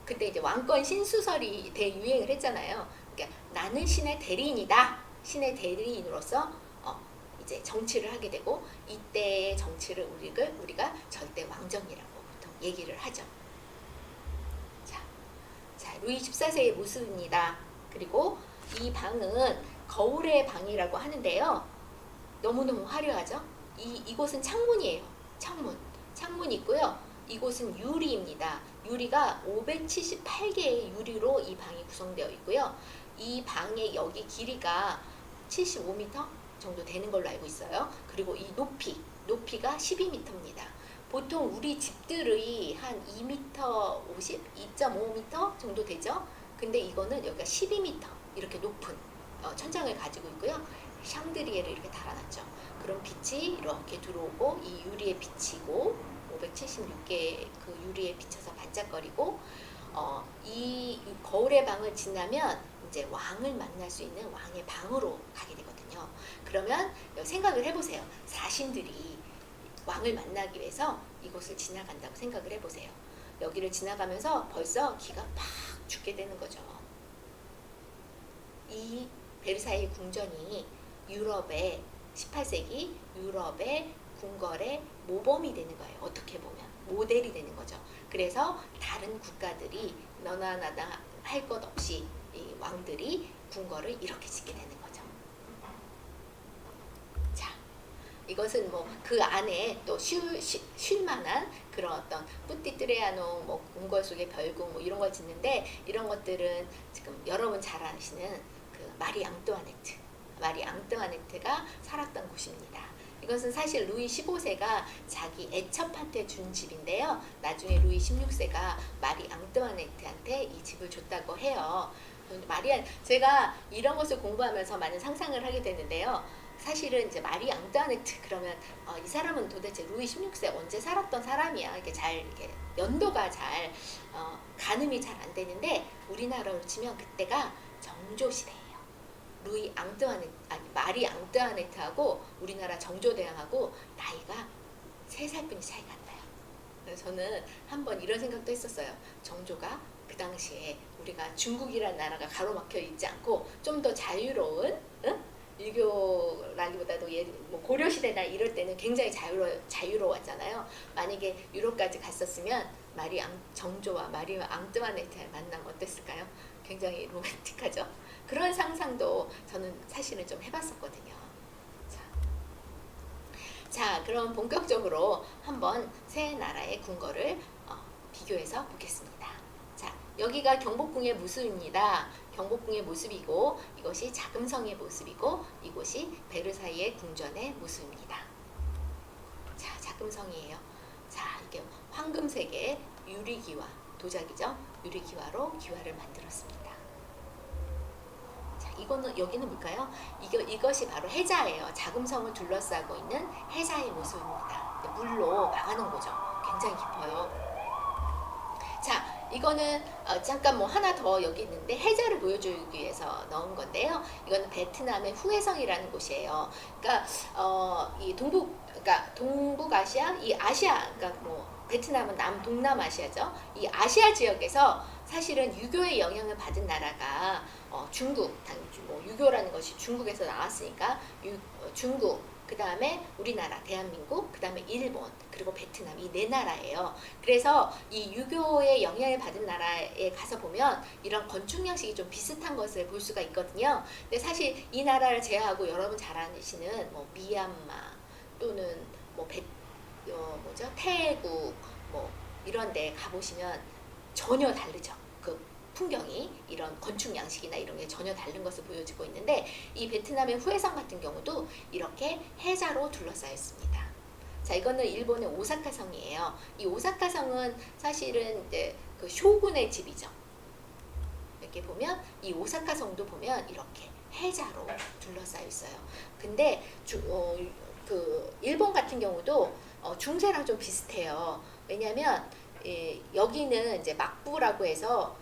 그때 이제 왕권 신수설이 대유행을 했잖아요. 그러니까 나는 신의 대리인이다. 신의 대리인으로서 이제 정치를 하게 되고, 이때의 정치를 우리가 절대 왕정이라고 보통 얘기를 하죠. 자, 루이 14세의 모습입니다. 그리고 이 방은 거울의 방이라고 하는데요. 너무너무 화려하죠? 이곳은 창문이에요. 창문이 있고요. 이곳은 유리입니다. 유리가 578개의 유리로 이 방이 구성되어 있고요. 이 방의 여기 길이가 75m 정도 되는 걸로 알고 있어요. 그리고 이 높이가 12m입니다. 보통 우리 집들의 한 2m 50, 2.5m 정도 되죠? 근데 이거는 여기가 12m 이렇게 높은 천장을 가지고 있고요. 샹드리에를 이렇게 달아놨죠. 그럼 빛이 이렇게 들어오고 이 유리에 비치고 576개의 그 유리에 비쳐서 반짝거리고, 이 거울의 방을 지나면 이제 왕을 만날 수 있는 왕의 방으로 가게 되거든요. 그러면 생각을 해보세요. 사신들이 왕을 만나기 위해서 이곳을 지나간다고 생각을 해보세요. 여기를 지나가면서 벌써 기가 팍 죽게 되는 거죠. 이 베르사유 궁전이 18세기 유럽의 궁궐의 모범이 되는 거예요. 어떻게 보면 모델이 되는 거죠. 그래서 다른 국가들이 너나 나나 할 것 없이 이 왕들이 궁궐을 이렇게 짓게 되는 거죠. 자, 이것은 뭐 그 안에 또 쉴 만한 그런 어떤 뿌띠트레아노 뭐 궁궐 속의 별궁 뭐 이런 걸 짓는데, 이런 것들은 지금 여러분 잘 아시는 그 마리 앙뚜아네트가 살았던 곳입니다. 이것은 사실 루이 15세가 자기 애첩한테 준 집인데요. 나중에 루이 16세가 마리 앙뚜아네트한테 이 집을 줬다고 해요. 제가 이런 것을 공부하면서 많은 상상을 하게 되는데요. 사실은 이제 마리 앙뚜아네트 그러면 이 사람은 도대체 루이 16세 언제 살았던 사람이야? 이렇게 연도가 잘 가늠이 잘 안 되는데, 우리나라로 치면 그때가 정조 시대예요. 루이 앙뚜아네트, 아니 마리 앙뚜아네트하고 우리나라 정조대왕하고 나이가 3살뿐이 차이가 안 나요. 그래서 저는 한번 이런 생각도 했었어요. 정조가 그 당시에 우리가 중국이라는 나라가 가로막혀 있지 않고 좀 더 자유로운, 응? 유교라기보다도 뭐 고려시대나 이럴 때는 굉장히 자유로웠잖아요. 만약에 유럽까지 갔었으면 정조와 마리 앙뚜아네트의 만남 어땠을까요? 굉장히 로맨틱하죠. 그런 상상도 저는 사실은 좀 해봤었거든요. 자, 그럼 본격적으로 한번 세 나라의 궁궐을 비교해서 보겠습니다. 자, 여기가 경복궁의 모습입니다. 경복궁의 모습이고 이것이 자금성의 모습이고 이곳이 베르사유의 궁전의 모습입니다. 자, 자금성이에요. 자, 이게 황금색의 유리기와 도자기죠. 유리기와로 기와를 만들었습니다. 자, 이거는 여기는 뭘까요? 이것이 바로 해자예요. 자금성을 둘러싸고 있는 해자의 모습입니다. 물로 막아놓은 거죠. 굉장히 깊어요. 자, 이거는 잠깐 뭐 하나 더 여기 있는데 해자를 보여주기 위해서 넣은 건데요. 이거는 베트남의 후에성이라는 곳이에요. 그러니까 이 그러니까 동북아시아, 이 아시아, 그러니까 뭐 베트남은 동남아시아죠. 이 아시아 지역에서 사실은 유교의 영향을 받은 나라가 중국, 뭐 유교라는 것이 중국에서 나왔으니까 중국, 그 다음에 우리나라, 대한민국, 그 다음에 일본, 그리고 베트남 이 네 나라예요. 그래서 이 유교의 영향을 받은 나라에 가서 보면 이런 건축 양식이 좀 비슷한 것을 볼 수가 있거든요. 근데 사실 이 나라를 제외하고 여러분 잘 아시는 뭐 미얀마 또는 뭐 태국 뭐 이런 데 가보시면 전혀 다르죠. 그 풍경이 이런 건축 양식이나 이런 게 전혀 다른 것을 보여주고 있는데 이 베트남의 후에성 같은 경우도 이렇게 해자로 둘러싸여 있습니다. 자, 이거는 일본의 오사카 성이에요. 이 오사카 성은 사실은 이제 그 쇼군의 집이죠. 이렇게 보면 이 오사카 성도 보면 이렇게 해자로 둘러싸여 있어요. 근데 그 일본 같은 경우도 중세랑 좀 비슷해요. 왜냐하면 여기는 이제 막부라고 해서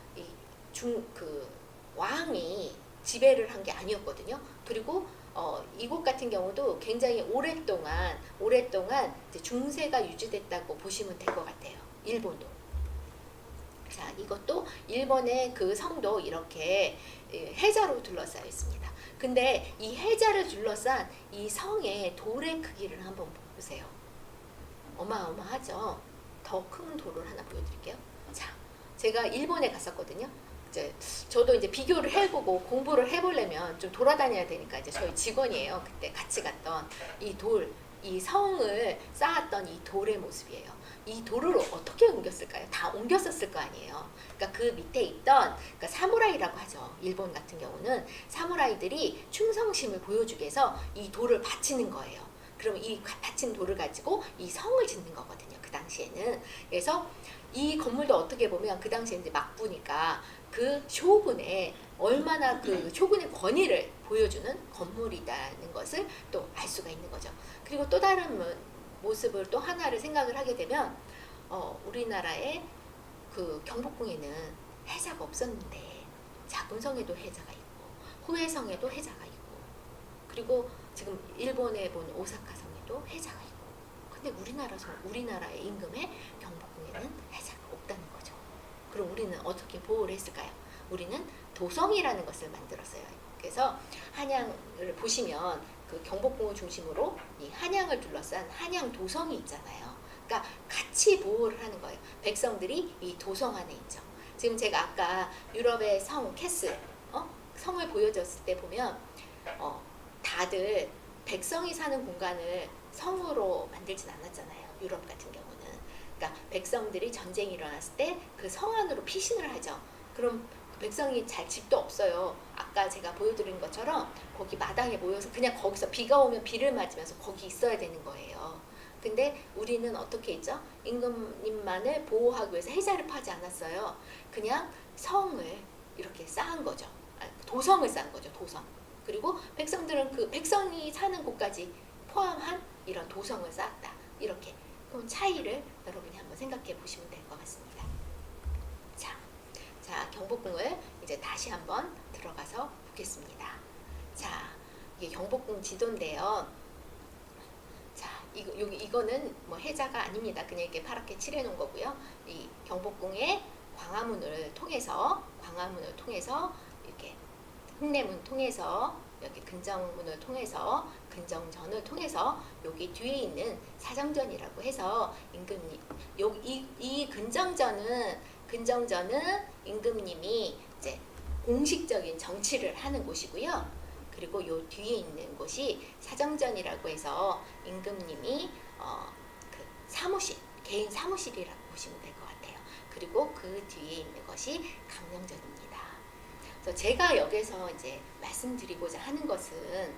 그 왕이 지배를 한 게 아니었거든요. 그리고 이곳 같은 경우도 굉장히 오랫동안 이제 중세가 유지됐다고 보시면 될 것 같아요. 일본도. 자, 이것도 일본의 그 성도 이렇게 해자로 둘러싸여 있습니다. 근데 이 해자를 둘러싼 이 성의 돌의 크기를 한번 보세요. 어마어마하죠. 더 큰 돌을 하나 보여드릴게요. 자, 제가 일본에 갔었거든요. 저도 이제 비교를 해보고 공부를 해보려면 좀 돌아다녀야 되니까 이제 저희 직원이에요. 그때 같이 갔던 이 성을 쌓았던 이 돌의 모습이에요. 이 돌을 어떻게 옮겼을까요? 다 옮겼었을 거 아니에요. 그러니까 그 밑에 있던 그러니까 사무라이라고 하죠. 일본 같은 경우는 사무라이들이 충성심을 보여주기 위해서 이 돌을 바치는 거예요. 그럼 이 바친 돌을 가지고 이 성을 짓는 거거든요. 그 당시에는. 그래서 이 건물도 어떻게 보면 그 당시에 이제 막부니까 그 쇼군의 얼마나 그 쇼군의 권위를 보여주는 건물이라는 것을 또 알 수가 있는 거죠. 그리고 또 다른 모습을 또 하나를 생각을 하게 되면 우리나라의 그 경복궁에는 해자가 없었는데 자금성에도 해자가 있고 후해성에도 해자가 있고 그리고 지금 일본에 본 오사카 성에도 해자가 있고 근데 우리나라의 임금의 경복궁에는 해자가 없다는 거죠. 그럼 우리는 어떻게 보호를 했을까요? 우리는 도성이라는 것을 만들었어요. 그래서 한양을 보시면 그 경복궁을 중심으로 이 한양을 둘러싼 한양 도성이 있잖아요. 그러니까 같이 보호를 하는 거예요. 백성들이 이 도성 안에 있죠. 지금 제가 아까 유럽의 성 캐슬 성을 보여줬을 때 보면 다들 백성이 사는 공간을 성으로 만들진 않았잖아요. 유럽 같은 경우는. 그러니까 백성들이 전쟁이 일어났을 때 그 성 안으로 피신을 하죠. 그럼 백성이 잘 집도 없어요. 아까 제가 보여드린 것처럼 거기 마당에 모여서 그냥 거기서 비가 오면 비를 맞으면서 거기 있어야 되는 거예요. 근데 우리는 어떻게 했죠? 임금님만을 보호하기 위해서 해자를 파지 않았어요. 그냥 성을 이렇게 쌓은 거죠. 도성을 쌓은 거죠. 도성. 그리고 백성들은 그 백성이 사는 곳까지 포함한 이런 도성을 쌓았다. 이렇게. 그럼 차이를 여러분이 한번 생각해 보시면 될 것 같습니다. 자, 경복궁을 이제 다시 한번 들어가서 보겠습니다. 자, 이게 경복궁 지도인데요. 자, 이거는 뭐 해자가 아닙니다. 그냥 이렇게 파랗게 칠해놓은 거고요. 이 경복궁의 광화문을 통해서 이렇게 흑내문 통해서 여기 근정문을 통해서 근정전을 통해서 여기 뒤에 있는 사정전이라고 해서 임금님 이 근정전은 임금님이 이제 공식적인 정치를 하는 곳이고요. 그리고 요 뒤에 있는 곳이 사정전이라고 해서 임금님이 그 사무실, 개인 사무실이라고 보시면 될 것 같아요. 그리고 그 뒤에 있는 것이 강령전입니다. 그래서 제가 여기서 이제 말씀드리고자 하는 것은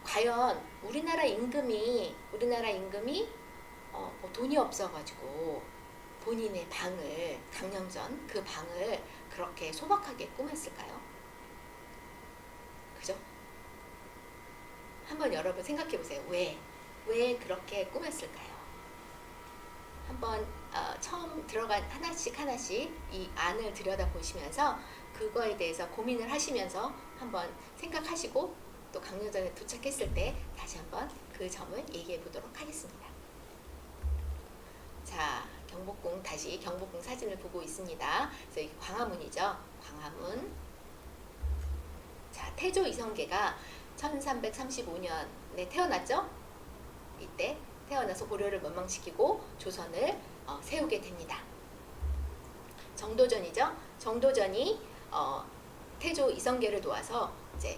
과연 우리나라 임금이 뭐 돈이 없어가지고 본인의 방을 강령전 그 방을 그렇게 소박하게 꾸몄을까요? 그죠? 한번 여러분 생각해 보세요. 왜 그렇게 꾸몄을까요? 한번 처음 들어간 하나씩 이 안을 들여다보시면서 그거에 대해서 고민을 하시면서 한번 생각하시고 또 강령전에 도착했을 때 다시 한번 그 점을 얘기해 보도록 하겠습니다. 자, 다시 경복궁 사진을 보고 있습니다. 그래서 이 광화문이죠. 광화문. 자, 태조 이성계가 1335년에 태어났죠. 이때 태어나서 고려를 멸망시키고 조선을 세우게 됩니다. 정도전이죠. 정도전이 태조 이성계를 도와서 이제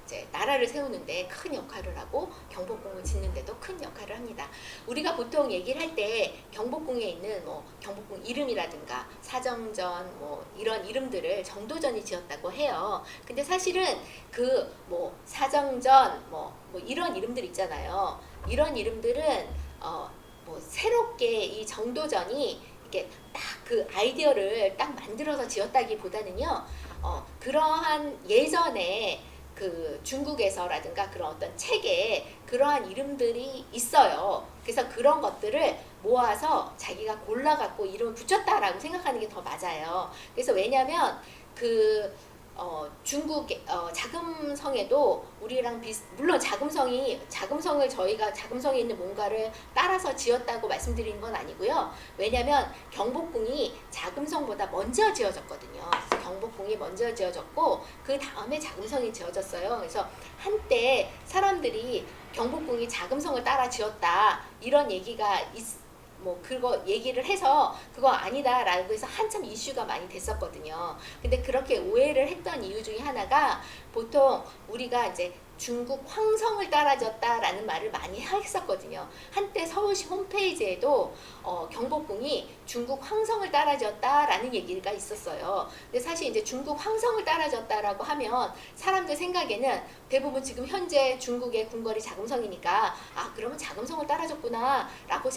이제 나라를 세우는데 큰 역할을 하고 경복궁을 짓는데도 큰 역할을 합니다. 우리가 보통 얘기를 할 때 경복궁에 있는 뭐 경복궁 이름이라든가 사정전 뭐 이런 이름들을 정도전이 지었다고 해요. 근데 사실은 그 뭐 사정전 뭐 이런 이름들 있잖아요. 이런 이름들은 뭐 새롭게 이 정도전이 이렇게 딱 그 아이디어를 딱 만들어서 지었다기보다는요. 그러한 예전에 그 중국에서라든가 그런 어떤 책에 그러한 이름들이 있어요. 그래서 그런 것들을 모아서 자기가 골라갖고 이름을 붙였다라고 생각하는 게 더 맞아요. 그래서 왜냐하면 그 중국 자금성에도 우리랑 물론 자금성을 저희가 자금성에 있는 뭔가를 따라서 지었다고 말씀드리는 건 아니고요. 왜냐하면 경복궁이 자금성보다 먼저 지어졌거든요. 경복궁이 먼저 지어졌고 그 다음에 자금성이 지어졌어요. 그래서 한때 사람들이 경복궁이 자금성을 따라 지었다 이런 얘기가 뭐 그거 얘기를 해서 그거 아니다라고 해서 한참 이슈가 많이 됐었거든요. 근데 그렇게 오해를 했던 이유 중에 하나가 보통 우리가 이제 중국 황성을 따라졌다라는 말을 많이 했었거든요. 한때 서울시 홈페이지에도 경복궁이 중국 황성을 따라졌다라는 얘기가 있었어요. 근데 사실 이제 중국 황성을 따라졌다라고 하면 사람들 생각에는 대부분 지금 현재 중국의 궁궐이 자금성이니까 그러면 자금성을 따라졌구나라고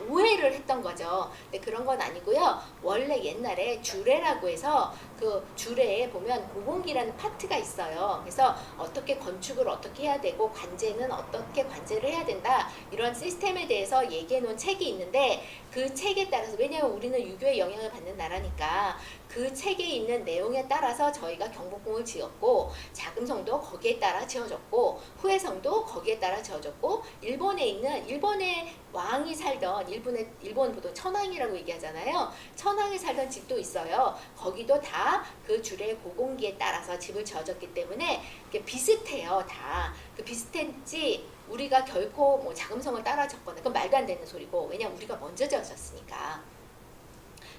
오해를 했던 거죠. 근데 그런 건 아니고요. 원래 옛날에 주례라고 해서 그 주례에 보면 고공기라는 파트가 있어요. 그래서 어떻게 건축을 어떻게 해야 되고 관제는 어떻게 관제를 해야 된다 이런 시스템에 대해서 얘기해 놓은 책이 있는데 그 책에 따라서 왜냐하면 우리는 유교의 영향을 받는 나라니까 그 책에 있는 내용에 따라서 저희가 경복궁을 지었고 자금성도 거기에 따라 지어졌고 후해성도 거기에 따라 지어졌고 일본의 왕이 살던 일본 보통 천황이라고 얘기하잖아요. 천황이 살던 집도 있어요. 거기도 다 그 주례 고공기에 따라서 집을 지어졌기 때문에 비슷해요. 다 그 비슷했지 우리가 결코 뭐 자금성을 따라졌거나 그건 말도 안 되는 소리고 왜냐면 우리가 먼저 지어졌으니까.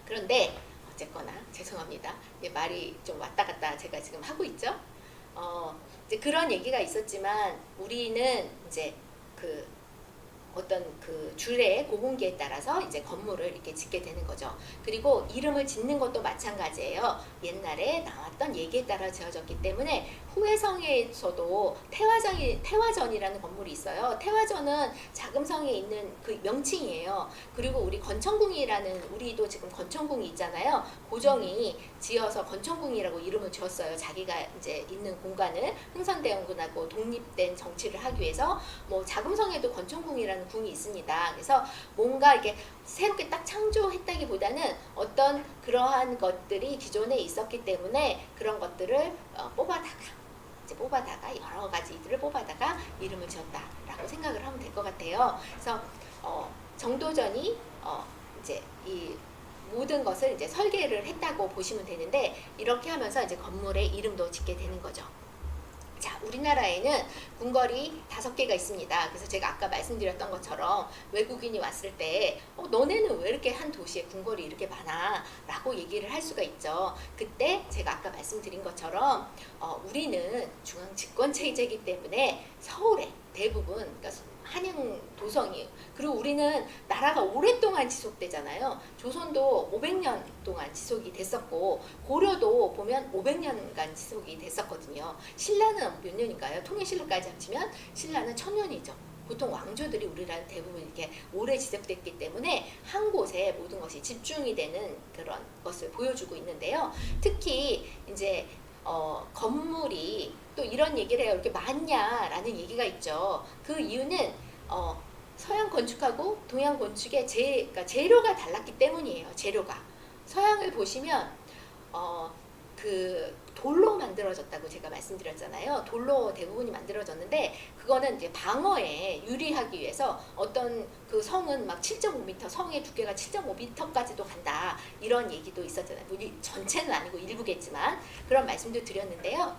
그런데 어쨌거나 죄송합니다. 말이 좀 왔다 갔다 제가 지금 하고 있죠. 이제 그런 얘기가 있었지만 우리는 이제 그 어떤 그 주례 고공기에 따라서 이제 건물을 이렇게 짓게 되는 거죠. 그리고 이름을 짓는 것도 마찬가지예요. 옛날에 나왔던 얘기에 따라 지어졌기 때문에 후해성에서도 태화전이라는 건물이 있어요. 태화전은 자금성에 있는 그 명칭이에요. 그리고 우리 건천궁이라는 우리도 지금 건천궁이 있잖아요. 고종이 지어서 건천궁이라고 이름을 지었어요. 자기가 이제 있는 공간을 흥선대원군하고 독립된 정치를 하기 위해서 뭐 자금성에도 건천궁이라는 궁이 있습니다. 그래서 뭔가 이렇게 새롭게 딱 창조했다기보다는 어떤 그러한 것들이 기존에 있었기 때문에 그런 것들을 뽑아다가 이제 뽑아다가 여러 가지들을 뽑아다가 이름을 지었다라고 생각을 하면 될 것 같아요. 그래서 정도전이 이제 이 모든 것을 이제 설계를 했다고 보시면 되는데 이렇게 하면서 이제 건물에 이름도 짓게 되는 거죠. 자, 우리나라에는 궁궐이 5개가 있습니다. 그래서 제가 아까 말씀드렸던 것처럼 외국인이 왔을 때 너네는 왜 이렇게 한 도시에 궁궐이 이렇게 많아? 라고 얘기를 할 수가 있죠. 그때 제가 아까 말씀드린 것처럼 우리는 중앙 집권체제이기 때문에 서울에 대부분 그러니까 한양 도성이에요. 그리고 우리는 나라가 오랫동안 지속되잖아요. 조선도 500년 동안 지속이 됐었고 고려도 보면 500년간 지속이 됐었거든요. 신라는 몇 년인가요? 통일신라까지 합치면 신라는 1000년이죠. 보통 왕조들이 우리나라 대부분 이렇게 오래 지속됐기 때문에 한 곳에 모든 것이 집중이 되는 그런 것을 보여주고 있는데요. 특히 이제 건물이 또 이런 얘기를 해요. 이렇게 많냐라는 얘기가 있죠. 그 이유는 서양 건축하고 동양 건축의 그러니까 재료가 달랐기 때문이에요. 재료가. 서양을 보시면 그 돌로 만들어졌다고 제가 말씀드렸잖아요. 돌로 대부분이 만들어졌는데 그거는 이제 방어에 유리하기 위해서 어떤 그 성은 막 7.5m, 성의 두께가 7.5m까지도 간다. 이런 얘기도 있었잖아요. 전체는 아니고 일부겠지만 그런 말씀도 드렸는데요.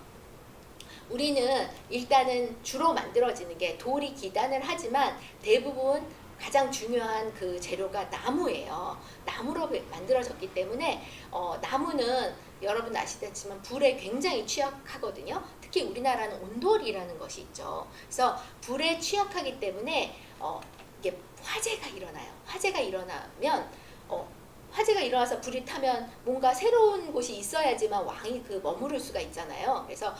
우리는 일단은 주로 만들어지는 게 돌이 기단을 하지만 대부분 가장 중요한 그 재료가 나무예요. 나무로 만들어졌기 때문에 나무는 여러분 아시겠지만 불에 굉장히 취약하거든요. 특히 우리나라는 온돌이라는 것이 있죠. 그래서 불에 취약하기 때문에 이게 화재가 일어나요. 화재가 일어나면 화재가 일어나서 불이 타면 뭔가 새로운 곳이 있어야지만 왕이 머무를 수가 있잖아요. 그래서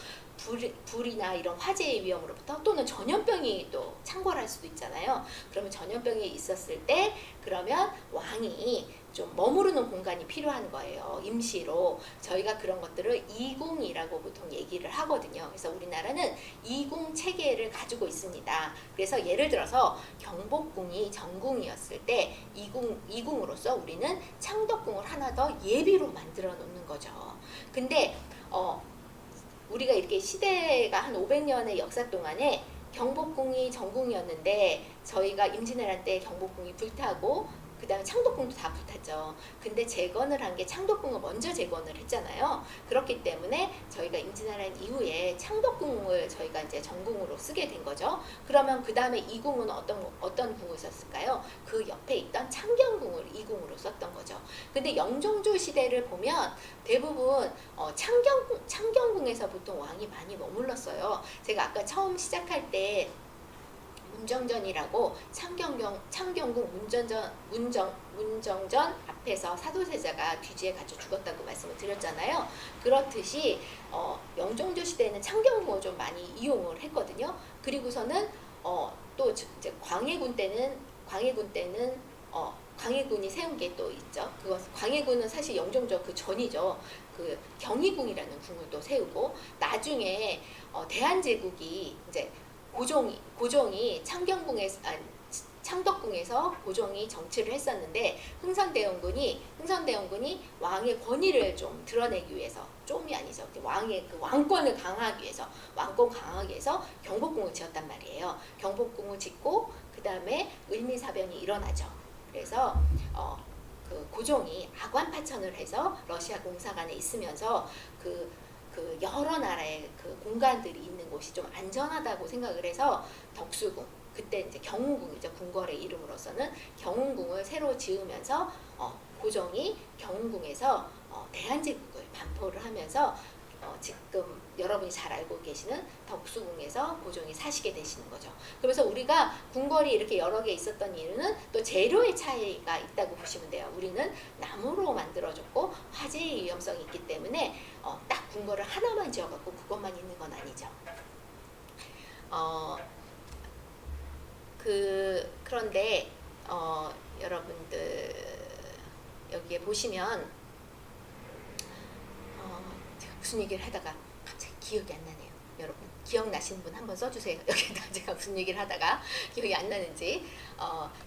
불이나 이런 화재의 위험으로부터 또는 전염병이 또 창궐할 수도 있잖아요. 그러면 전염병이 있었을 때 그러면 왕이 좀 머무르는 공간이 필요한 거예요. 임시로. 저희가 그런 것들을 이궁이라고 보통 얘기를 하거든요. 그래서 우리나라는 이궁 체계를 가지고 있습니다. 그래서 예를 들어서 경복궁이 정궁이었을 때 이궁으로서 우리는 창덕궁을 하나 더 예비로 만들어 놓는 거죠. 근데 우리가 이렇게 시대가 한 500년의 역사 동안에 경복궁이 정궁이었는데 저희가 임진왜란 때 경복궁이 불타고 그 다음에 창덕궁도 다 불탔죠. 근데 재건을 한 게 창덕궁을 먼저 재건을 했잖아요. 그렇기 때문에 저희가 임진왜란 이후에 창덕궁을 저희가 이제 정궁으로 쓰게 된 거죠. 그러면 그 다음에 이궁은 어떤 궁을 썼을까요? 그 옆에 있던 창경궁을 이궁으로 썼던 거죠. 근데 영종조 시대를 보면 대부분 창경궁에서 보통 왕이 많이 머물렀어요. 제가 아까 처음 시작할 때 문정전이라고 창경궁 문정전 앞에서 사도세자가 뒤지에 갇혀 죽었다고 말씀을 드렸잖아요. 그렇듯이 영종조 시대에는 창경궁을 좀 많이 이용을 했거든요. 그리고서는 또 이제 광해군 때는 광해군이 세운 게 또 있죠. 광해군은 사실 영종조 그 전이죠. 그 경희궁이라는 궁을 또 세우고 나중에 대한제국이 이제 고종이 창덕궁에서 고종이 정치를 했었는데 흥선대원군이 왕의 권위를 좀 드러내기 위해서 좀이 아니죠. 왕의 그 왕권을 강화하기 위해서 경복궁을 지었단 말이에요. 경복궁을 짓고 그 다음에 을미사변이 일어나죠. 그래서 그 고종이 아관파천을 해서 러시아 공사관에 있으면서 그 여러 나라의 그 공간들이 있는 곳이 좀 안전하다고 생각을 해서 덕수궁, 그때 이제 경운궁이죠. 궁궐의 이름으로서는 경운궁을 새로 지으면서 고종이 경운궁에서 대한제국을 반포를 하면서 지금 여러분이 잘 알고 계시는 덕수궁에서 고종이 사시게 되시는 거죠. 그래서 우리가 궁궐이 이렇게 여러 개 있었던 이유는 또 재료의 차이가 있다고 보시면 돼요. 우리는 나무로 만들어졌고 화재의 위험성이 있기 때문에 딱 궁궐을 하나만 지어갖고 그것만 있는 건 아니죠. 그런데 여러분들 여기에 보시면 제가 무슨 얘기를 하다가 갑자기 기억이 안 나네요. 여러분 기억나시는 분 한번 써주세요. 여기다 제가 무슨 얘기를 하다가 기억이 안 나는지.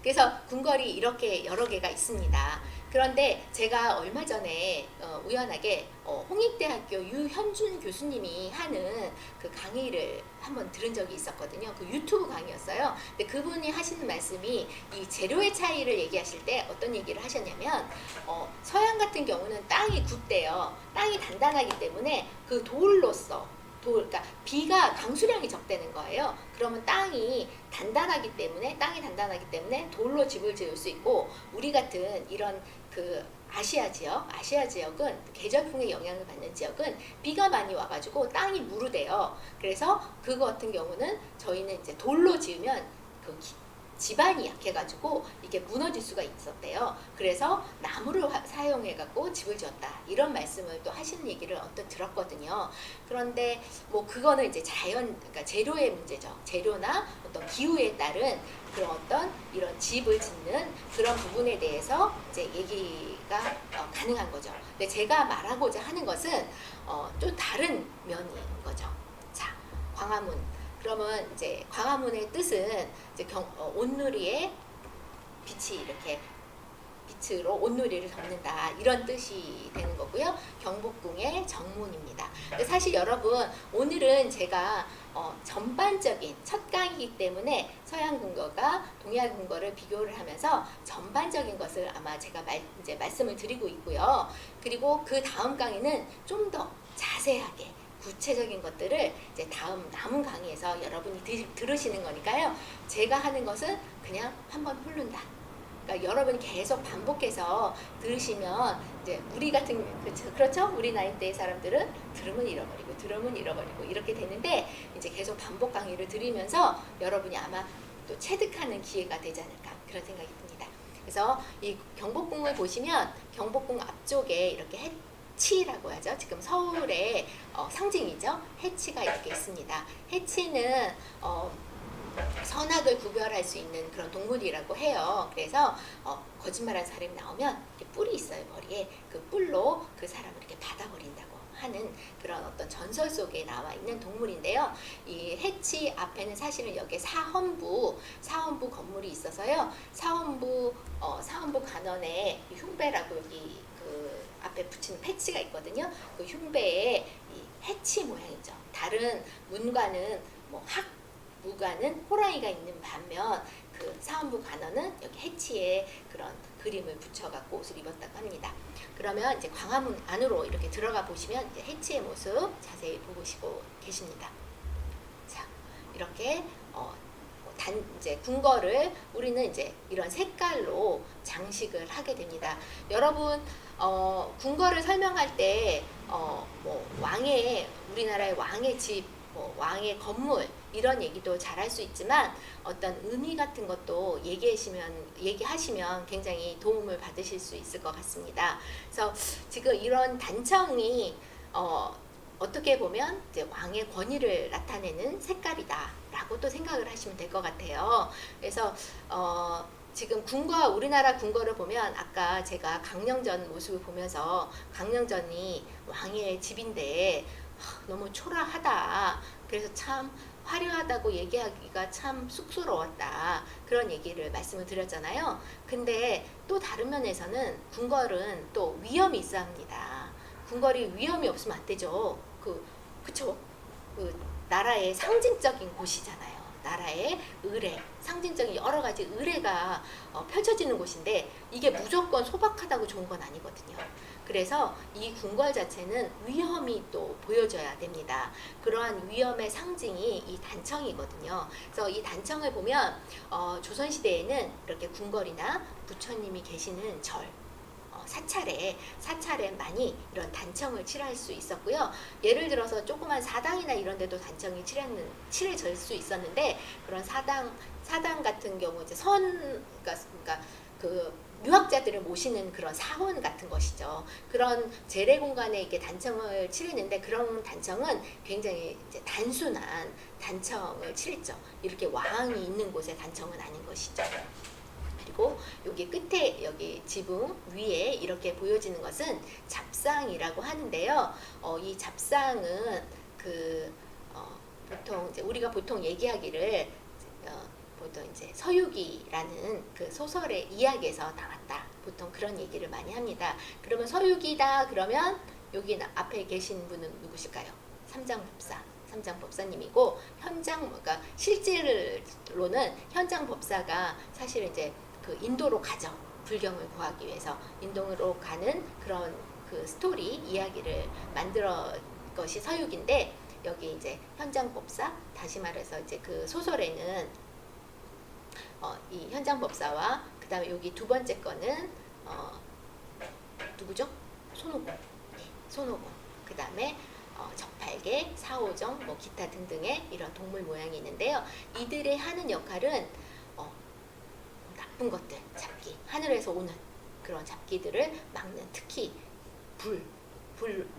그래서 궁궐이 이렇게 여러 개가 있습니다. 그런데 제가 얼마 전에 우연하게 홍익대학교 유현준 교수님이 하는 그 강의를 한번 들은 적이 있었거든요. 그 유튜브 강의였어요. 근데 그분이 하시는 말씀이 이 재료의 차이를 얘기하실 때 어떤 얘기를 하셨냐면 서양 같은 경우는 땅이 굳대요. 땅이 단단하기 때문에 그 돌로서 그러니까 비가 강수량이 적대는 거예요. 그러면 땅이 단단하기 때문에 돌로 집을 지을 수 있고, 우리 같은 이런 그 아시아 지역은 계절풍의 영향을 받는 지역은 비가 많이 와가지고 땅이 무르대요. 그래서 그거 같은 경우는 저희는 이제 돌로 지으면 그 지반이 약해가지고 이게 무너질 수가 있었대요. 그래서 나무를 사용해갖고 집을 지었다. 이런 말씀을 또 하시는 얘기를 어떤 들었거든요. 그런데 뭐 그거는 이제 그러니까 재료의 문제죠. 재료나 어떤 기후에 따른 그런 어떤 이런 집을 짓는 그런 부분에 대해서 이제 얘기가 가능한 거죠. 근데 제가 말하고자 하는 것은 또 다른 면인 거죠. 자, 광화문. 그러면 이제 광화문의 뜻은 이제 온누리에 빛이 이렇게 빛으로 온누리를 덮는다, 이런 뜻이 되는 거고요. 경복궁의 정문입니다. 사실 여러분, 오늘은 제가 전반적인 첫 강의이기 때문에 서양 궁궐과 동양 궁궐을 비교를 하면서 전반적인 것을 아마 제가 이제 말씀을 드리고 있고요. 그리고 그 다음 강의는 좀 더 자세하게 구체적인 것들을 이제 남은 강의에서 여러분이 들으시는 거니까요. 제가 하는 것은 그냥 한번 훑는다. 그러니까 여러분이 계속 반복해서 들으시면 이제 우리 같은, 그렇죠? 우리 나이대의 사람들은 들으면 잃어버리고 이렇게 되는데, 이제 계속 반복 강의를 들으면서 여러분이 아마 또 체득하는 기회가 되지 않을까, 그런 생각이 듭니다. 그래서 이 경복궁을 보시면 경복궁 앞쪽에 이렇게 해치라고 하죠. 지금 서울의 상징이죠. 해치가 이렇게 있습니다. 해치는 선악을 구별할 수 있는 그런 동물이라고 해요. 그래서 거짓말하는 사람이 나오면 이렇게 뿔이 있어요, 머리에. 그 뿔로 그 사람을 이렇게 받아버린다고 하는 그런 어떤 전설 속에 나와 있는 동물인데요. 이 해치 앞에는 사실은 여기 사헌부 건물이 있어서요. 사헌부 간원에 흉배라고 여기 그 앞에 붙이는 패치가 있거든요. 그 흉배에 이 해치 모양이죠. 다른 문과는 뭐 무가는 호랑이가 있는 반면 그 사헌부 간원은 여기 해치에 그런 그림을 붙여갖고 옷을 입었다고 합니다. 그러면 이제 광화문 안으로 이렇게 들어가 보시면 이제 해치의 모습 자세히 보시고 계십니다. 자, 이렇게 이제 궁궐을 우리는 이제 이런 색깔로 장식을 하게 됩니다. 여러분, 궁궐을 설명할 때 뭐 우리나라의 왕의 집, 뭐 왕의 건물, 이런 얘기도 잘 할 수 있지만 어떤 의미 같은 것도 얘기하시면 굉장히 도움을 받으실 수 있을 것 같습니다. 그래서 지금 이런 단청이 어떻게 보면 이제 왕의 권위를 나타내는 색깔이다라고 또 생각을 하시면 될 것 같아요. 그래서 지금 우리나라 궁궐을 보면 아까 제가 강령전 모습을 보면서 강령전이 왕의 집인데 너무 초라하다. 그래서 참 화려하다고 얘기하기가 참 쑥스러웠다. 그런 얘기를 말씀을 드렸잖아요. 근데 또 다른 면에서는 궁궐은 또 위험이 있어야 합니다. 궁궐이 위험이 없으면 안 되죠. 그쵸? 그 나라의 상징적인 곳이잖아요. 나라의 의례, 상징적인 여러 가지 의례가 펼쳐지는 곳인데 이게 무조건 소박하다고 좋은 건 아니거든요. 그래서 이 궁궐 자체는 위험이 또 보여져야 됩니다. 그러한 위험의 상징이 이 단청이거든요. 그래서 이 단청을 보면 조선시대에는 이렇게 궁궐이나 부처님이 계시는 절, 사찰에 많이 이런 단청을 칠할 수 있었고요. 예를 들어서 조그만 사당이나 이런 데도 단청이 칠해질 수 있었는데, 그런 사당 같은 경우 이제 그러니까 그 유학자들을 모시는 그런 사원 같은 것이죠. 그런 재래 공간에 이렇게 단청을 칠했는데, 그런 단청은 굉장히 이제 단순한 단청을 칠했죠. 이렇게 왕이 있는 곳에 단청은 아닌 것이죠. 그리고 여기 끝에 여기 지붕 위에 이렇게 보여지는 것은 잡상이라고 하는데요. 이 잡상은 보통 이제 우리가 보통 얘기하기를 보통 이제 서유기라는 그 소설의 이야기에서 나왔다. 보통 그런 얘기를 많이 합니다. 그러면 서유기다 그러면 여기 앞에 계신 분은 누구실까요? 삼장법사. 삼장법사님이고 그러니까 실제로는 현장법사가 사실 이제 그 인도로 가죠. 불경을 구하기 위해서 인도로 가는 그런 그 스토리 이야기를 만들어 것이 서유기인데 여기 이제 현장법사 다시 말해서 이제 그 소설에는 이 현장법사와 그 다음에 여기 두 번째 거는 누구죠? 손오공. 네, 손오공. 그 다음에 적팔개, 사오정, 뭐 기타 등등의 이런 동물 모양이 있는데요. 이들의 하는 역할은 나쁜 것들 잡기, 하늘에서 오는 그런 잡기들을 막는 특히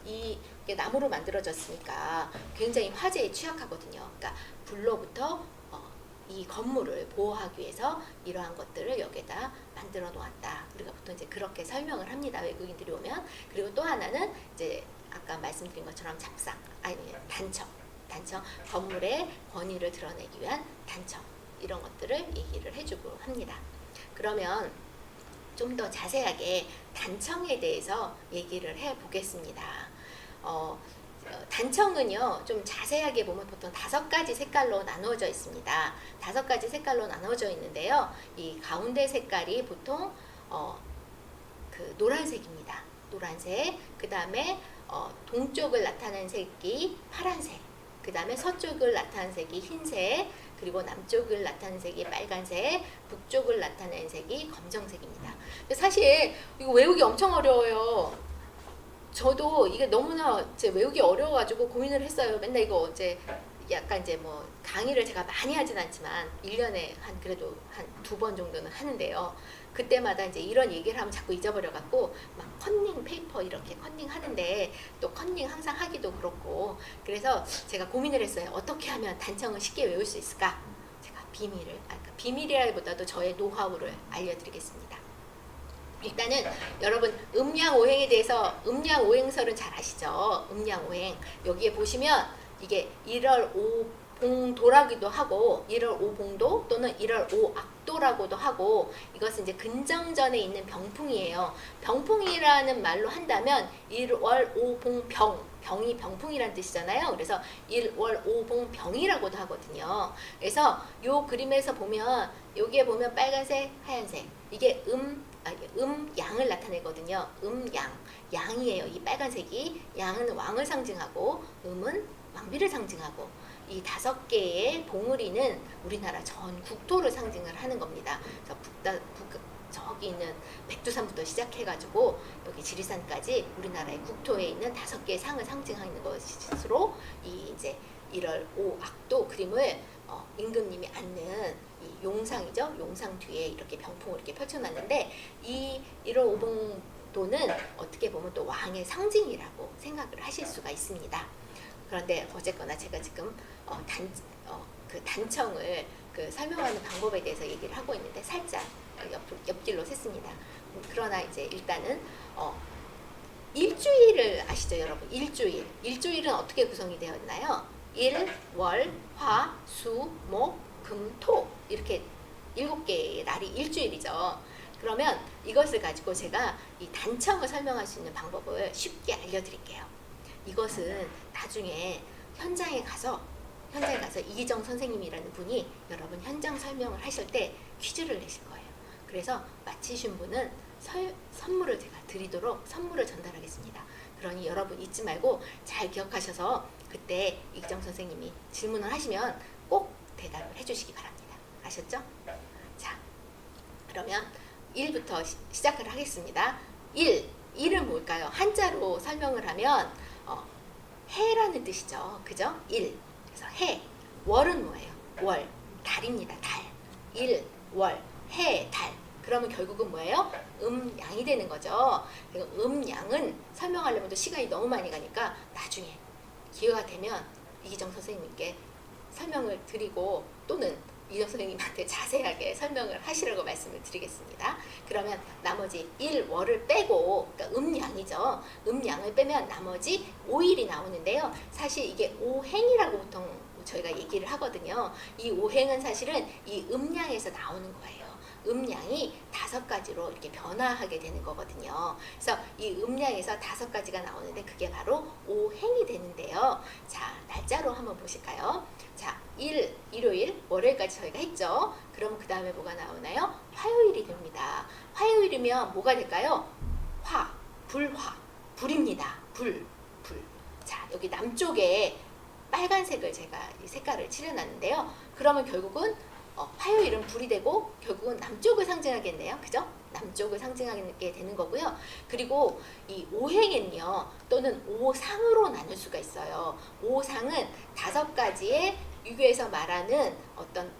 이게 나무로 만들어졌으니까 굉장히 화재에 취약하거든요. 그러니까 불로부터 이 건물을 보호하기 위해서 이러한 것들을 여기에다 만들어 놓았다. 우리가 보통 이제 그렇게 설명을 합니다. 외국인들이 오면. 그리고 또 하나는 이제 아까 말씀드린 것처럼 단청, 건물의 권위를 드러내기 위한 단청 이런 것들을 얘기를 해주고 합니다. 그러면 좀 더 자세하게 단청에 대해서 얘기를 해보겠습니다. 단청은요, 좀 자세하게 보면 보통 5가지 색깔로 나누어져 있습니다. 5가지 색깔로 나누어져 있는데요. 이 가운데 색깔이 보통 그 노란색입니다. 노란색. 그 다음에 동쪽을 나타내는 색이 파란색. 그 다음에 서쪽을 나타내는 색이 흰색. 그리고 남쪽을 나타내는 색이 빨간색, 북쪽을 나타내는 색이 검정색입니다. 근데 사실 이거 외우기 엄청 어려워요. 저도 이게 너무나 이제 외우기 어려워가지고 고민을 했어요. 맨날 이거 이제 약간 이제 뭐 강의를 제가 많이 하진 않지만 1년에 그래도 한 2번 정도는 하는데요. 그때마다 이제 이런 얘기를 하면 자꾸 잊어버려갖고 막 컨닝 페이퍼 이렇게 컨닝 하는데 또 컨닝 항상 하기도 그렇고 그래서 제가 고민을 했어요. 어떻게 하면 단청을 쉽게 외울 수 있을까? 제가 비밀이라기보다도 저의 노하우를 알려드리겠습니다. 일단은 여러분 음양오행에 대해서 음양오행설은 잘 아시죠? 음양오행 여기에 보시면 이게 1월 5봉도라기도 하고 1월 5봉도 또는 1월 5악도라고도 하고 이것은 이제 근정전에 있는 병풍이에요. 병풍이라는 말로 한다면 1월 5봉병 병이 병풍이라는 뜻이잖아요. 그래서 1월 5봉병이라고도 하거든요. 그래서 요 그림에서 보면 여기에 보면 빨간색, 하얀색 이게 양을 나타내거든요. 양, 양이에요. 이 빨간색이 양은 왕을 상징하고 음은 왕비를 상징하고 이 5개의 봉우리는 우리나라 전 국토를 상징을 하는 겁니다. 그래서 저기 있는 백두산부터 시작해가지고 여기 지리산까지 우리나라의 국토에 있는 5개의 상을 상징하는 것으로 이 이제 1월 5악도 그림을 임금님이 앉는 이 용상이죠. 용상 뒤에 이렇게 병풍을 이렇게 펼쳐놨는데 이 1월 5봉도는 어떻게 보면 또 왕의 상징이라고 생각을 하실 수가 있습니다. 그런데 어쨌거나 제가 지금 그 단청을 그 설명하는 방법에 대해서 얘기를 하고 있는데 살짝 옆길로 샜습니다. 그러나 이제 일단은 일주일을 아시죠, 여러분? 일주일은 어떻게 구성이 되어 있나요? 일, 월, 화, 수, 목, 금, 토 이렇게 7개의 날이 일주일이죠. 그러면 이것을 가지고 제가 이 단청을 설명할 수 있는 방법을 쉽게 알려드릴게요. 이것은 나중에 현장에 가서 이기정 선생님이라는 분이 여러분 현장 설명을 하실 때 퀴즈를 내실 거예요. 그래서 마치신 분은 선물을 제가 드리도록 선물을 전달하겠습니다. 그러니 여러분 잊지 말고 잘 기억하셔서 그때 이기정 선생님이 질문을 하시면 꼭 대답을 해주시기 바랍니다. 아셨죠? 자, 그러면 1부터 시작을 하겠습니다. 1은 뭘까요? 한자로 설명을 하면 해라는 뜻이죠. 그죠? 1. 그래서 해. 월은 뭐예요? 월. 달입니다. 달. 1, 월, 해, 달. 그러면 결국은 뭐예요? 양이 되는 거죠. 양은 설명하려면 또 시간이 너무 많이 가니까 나중에 기회가 되면 이기정 선생님께 설명을 드리고 또는 이기정 선생님한테 자세하게 설명을 하시라고 말씀을 드리겠습니다. 그러면 나머지 1월을 빼고 그러니까 양이죠. 양을 빼면 나머지 5일이 나오는데요. 사실 이게 오행이라고 보통 저희가 얘기를 하거든요. 이 오행은 사실은 이 음양에서 나오는 거예요. 음양이 5가지로 이렇게 변화하게 되는 거거든요. 그래서 이 음양에서 5가지가 나오는데 그게 바로 오행이 되는데요. 자, 날짜로 한번 보실까요? 자, 일요일, 월요일까지 저희가 했죠. 그럼 그 다음에 뭐가 나오나요? 화요일이 됩니다. 화요일이면 뭐가 될까요? 불입니다. 불. 자, 여기 남쪽에 빨간색을 제가 이 색깔을 칠해놨는데요. 그러면 결국은 화요일은 불이 되고 결국은 남쪽을 상징하겠네요. 그죠? 남쪽을 상징하게 되는 거고요. 그리고 이 오행은요, 또는 오상으로 나눌 수가 있어요. 오상은 5가지의 유교에서 말하는 어떤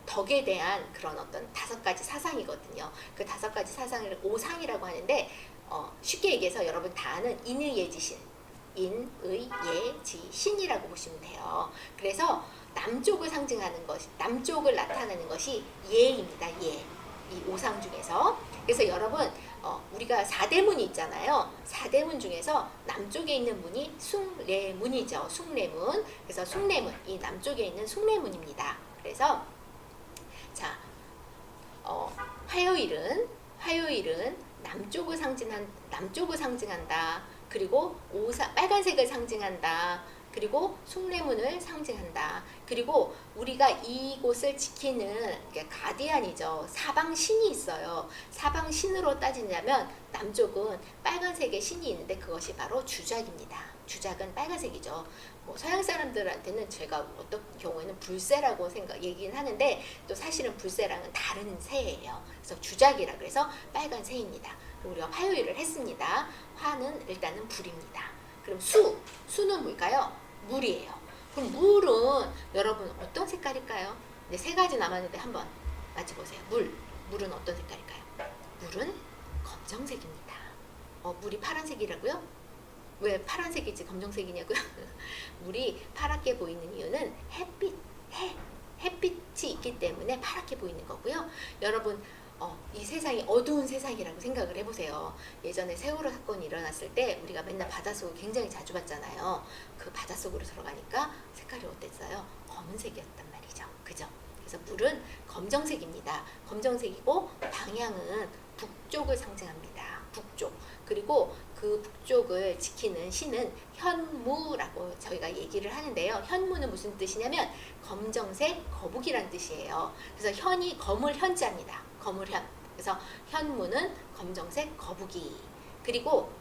덕에 대한 그런 어떤 5가지 사상이거든요. 그 5가지 사상을 오상이라고 하는데 쉽게 얘기해서 여러분 다 아는 인의예지신, 인의예지신이라고 보시면 돼요. 그래서 남쪽을 상징하는 것이, 남쪽을 나타내는 것이 예입니다. 예. 이 오상 중에서. 그래서 여러분 우리가 4대문이 있잖아요. 4대문 중에서 남쪽에 있는 문이 숭례문이죠. 숭례문. 그래서 숭례문, 이 남쪽에 있는 숭례문입니다. 그래서 자, 화요일은 남쪽을 상징한다. 그리고 빨간색을 상징한다. 그리고 숭례문을 상징한다. 그리고 우리가 이곳을 지키는 가디안이죠. 사방신이 있어요. 사방신으로 따지자면 남쪽은 빨간색의 신이 있는데 그것이 바로 주작입니다. 주작은 빨간색이죠. 뭐 서양 사람들한테는 제가 어떤 경우에는 불새라고 얘기는 하는데 또 사실은 불새랑은 다른 새예요. 그래서 주작이라 그래서 빨간 새입니다. 우리가 화요일을 했습니다. 화는 일단은 불입니다. 그럼 수는 뭘까요? 물이에요. 그럼 물은 여러분 어떤 색깔일까요? 네, 3가지 남았는데 한번 맞춰보세요. 물은 어떤 색깔일까요? 물은 검정색입니다. 물이 파란색이라고요? 왜 파란색이지 검정색이냐고요? 물이 파랗게 보이는 이유는 햇빛이 있기 때문에 파랗게 보이는 거고요. 여러분 이 세상이 어두운 세상이라고 생각을 해보세요. 예전에 세월호 사건이 일어났을 때 우리가 맨날 바닷속을 굉장히 자주 봤잖아요. 그 바닷속으로 들어가니까 색깔이 어땠어요? 검은색이었단 말이죠. 그죠? 그래서 물은 검정색입니다. 검정색이고 방향은 북쪽을 상징합니다. 북쪽. 그리고 그 북쪽을 지키는 신은 현무라고 저희가 얘기를 하는데요. 현무는 무슨 뜻이냐면 검정색 거북이란 뜻이에요. 그래서 현이 거물 현자입니다. 거물현. 그래서 현무는 검정색 거북이. 그리고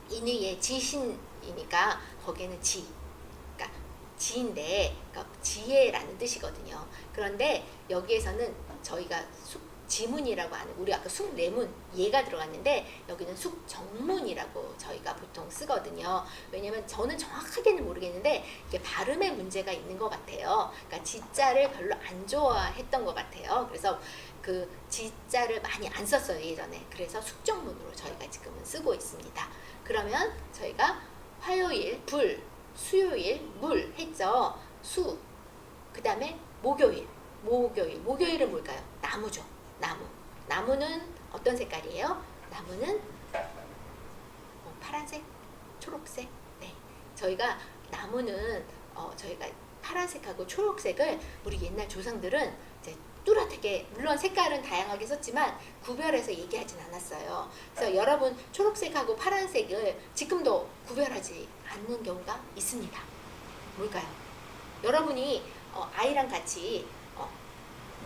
인의의 지신이니까 거기에는 그러니까 지인데 그러니까 지혜라는 뜻이거든요. 그런데 여기에서는 저희가 지문이라고 하는, 우리 아까 숭례문 예가 들어갔는데 여기는 숙정문이라고 저희가 보통 쓰거든요. 왜냐면 저는 정확하게는 모르겠는데 이게 발음에 문제가 있는 것 같아요. 그러니까 지자를 별로 안 좋아했던 것 같아요. 그래서 그 지자를 많이 안 썼어요, 예전에. 그래서 숙정문으로 저희가 지금은 쓰고 있습니다. 그러면 저희가 화요일 불, 수요일 물 했죠. 그 다음에 목요일은 뭘까요? 나무죠. 나무는 어떤 색깔이에요? 나무는 파란색, 초록색. 네, 저희가 나무는 저희가 파란색하고 초록색을 우리 옛날 조상들은 이제 뚜렷하게, 물론 색깔은 다양하게 썼지만 구별해서 얘기하진 않았어요. 그래서 여러분 초록색하고 파란색을 지금도 구별하지 않는 경우가 있습니다. 뭘까요? 여러분이 아이랑 같이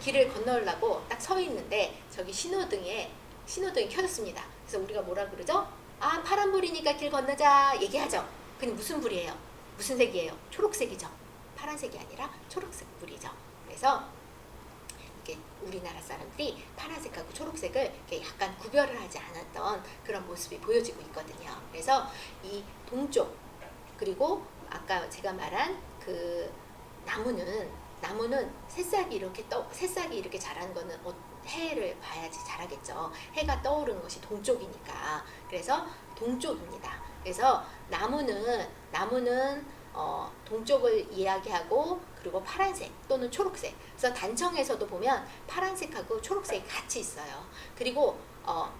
길을 건너려고 딱 서 있는데 저기 신호등이 켜졌습니다. 그래서 우리가 뭐라 그러죠? 아, 파란불이니까 길 건너자 얘기하죠. 근데 무슨 불이에요? 무슨 색이에요? 초록색이죠. 파란색이 아니라 초록색 불이죠. 그래서 이게 우리나라 사람들이 파란색하고 초록색을 이렇게 약간 구별을 하지 않았던 그런 모습이 보여지고 있거든요. 그래서 이 동쪽, 그리고 아까 제가 말한 그 나무는 새싹이 이렇게 자라는 거는 해를 봐야지 자라겠죠. 해가 떠오르는 것이 동쪽이니까. 그래서 동쪽입니다. 그래서 나무는 동쪽을 이야기하고, 그리고 파란색 또는 초록색. 그래서 단청에서도 보면 파란색하고 초록색이 같이 있어요. 그리고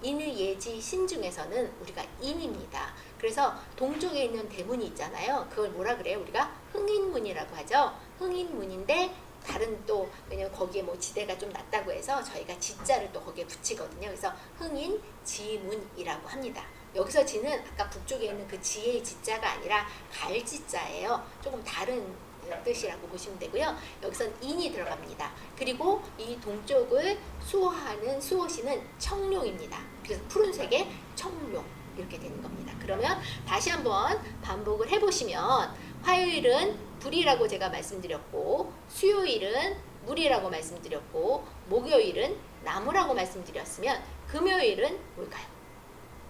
인의 예지 신 중에서는 우리가 인입니다. 그래서 동쪽에 있는 대문이 있잖아요. 그걸 뭐라 그래요? 우리가 흥인문이라고 하죠. 흥인문인데 다른 또 왜냐면 거기에 뭐 지대가 좀 낮다고 해서 저희가 지자를 또 거기에 붙이거든요. 그래서 흥인 지문이라고 합니다. 여기서 지는 아까 북쪽에 있는 그 지의 지자가 아니라 갈지자예요. 조금 다른 뜻이라고 보시면 되고요. 여기선 인이 들어갑니다. 그리고 이 동쪽을 수호하는 수호신은 청룡입니다. 그래서 푸른색의 청룡 이렇게 되는 겁니다. 그러면 다시 한번 반복을 해보시면 화요일은 불이라고 제가 말씀드렸고 수요일은 물이라고 말씀드렸고 목요일은 나무라고 말씀드렸으면 금요일은 뭘까요?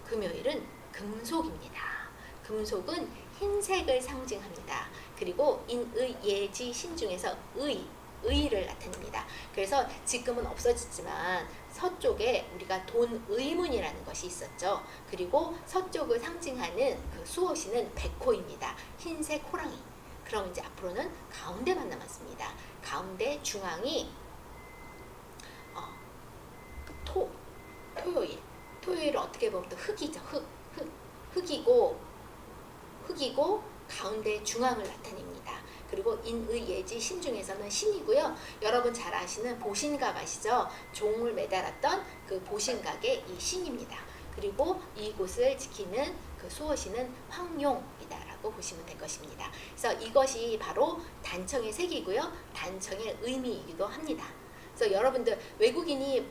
금요일은 금속입니다. 금속은 흰색을 상징합니다. 그리고 인의 예지 신 중에서 의를 나타냅니다. 그래서 지금은 없어졌지만 서쪽에 우리가 돈의문이라는 것이 있었죠. 그리고 서쪽을 상징하는 그 수호신은 백호입니다. 흰색 호랑이. 그럼 이제 앞으로는 가운데만 남았습니다. 가운데 중앙이 토요일. 토요일은 어떻게 보면 또 흑이죠. 흑이고 가운데 중앙을 나타냅니다. 그리고 인의 예지 신 중에서는 신이고요. 여러분 잘 아시는 보신각 아시죠? 종을 매달았던 그 보신각의 이 신입니다. 그리고 이곳을 지키는 그 수호신은 황룡이다라고 보시면 될 것입니다. 그래서 이것이 바로 단청의 색이고요. 단청의 의미이기도 합니다. 그래서 여러분들 외국인이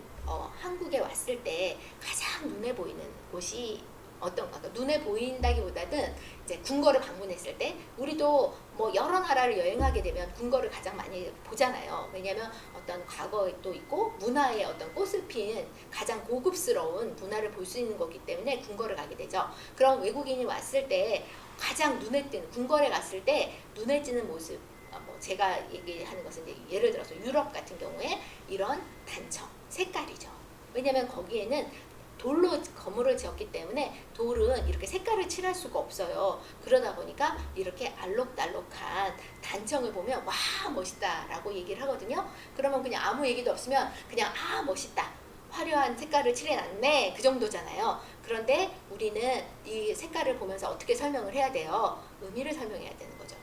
한국에 왔을 때 가장 눈에 보이는 곳이 어떤가? 눈에 보인다기보다는 이제 궁궐을 방문했을 때 우리도 뭐 여러 나라를 여행하게 되면 궁궐을 가장 많이 보잖아요. 왜냐하면 어떤 과거도 있고 문화의 어떤 꽃을 핀 가장 고급스러운 문화를 볼 수 있는 거기 때문에 궁궐을 가게 되죠. 그럼 외국인이 왔을 때 가장 눈에 띄는 궁궐에 갔을 때 눈에 띄는 모습 뭐 제가 얘기하는 것은 이제 예를 들어서 유럽 같은 경우에 이런 단청 색깔이죠. 왜냐하면 거기에는 돌로 건물을 지었기 때문에 돌은 이렇게 색깔을 칠할 수가 없어요. 그러다 보니까 이렇게 알록달록한 단청을 보면 와 멋있다라고 얘기를 하거든요. 그러면 그냥 아무 얘기도 없으면 그냥 멋있다. 화려한 색깔을 칠해놨네. 그 정도잖아요. 그런데 우리는 이 색깔을 보면서 어떻게 설명을 해야 돼요? 의미를 설명해야 되는 거죠.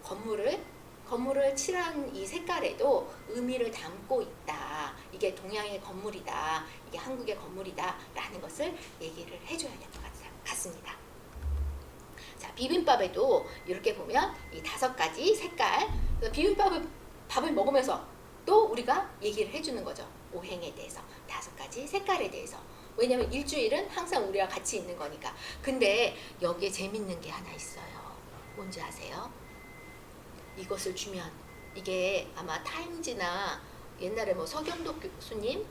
건물을 칠한 이 색깔에도 의미를 담고 있다. 이게 동양의 건물이다. 이게 한국의 건물이다. 라는 것을 얘기를 해줘야 될 것 같습니다. 자, 비빔밥에도 이렇게 보면 이 5가지 색깔. 밥을 먹으면서 또 우리가 얘기를 해주는 거죠. 오행에 대해서. 5가지 색깔에 대해서. 왜냐면 일주일은 항상 우리와 같이 있는 거니까. 근데 여기에 재밌는 게 하나 있어요. 뭔지 아세요? 이것을 주면 이게 아마 타임지나 옛날에 뭐 서경덕 교수님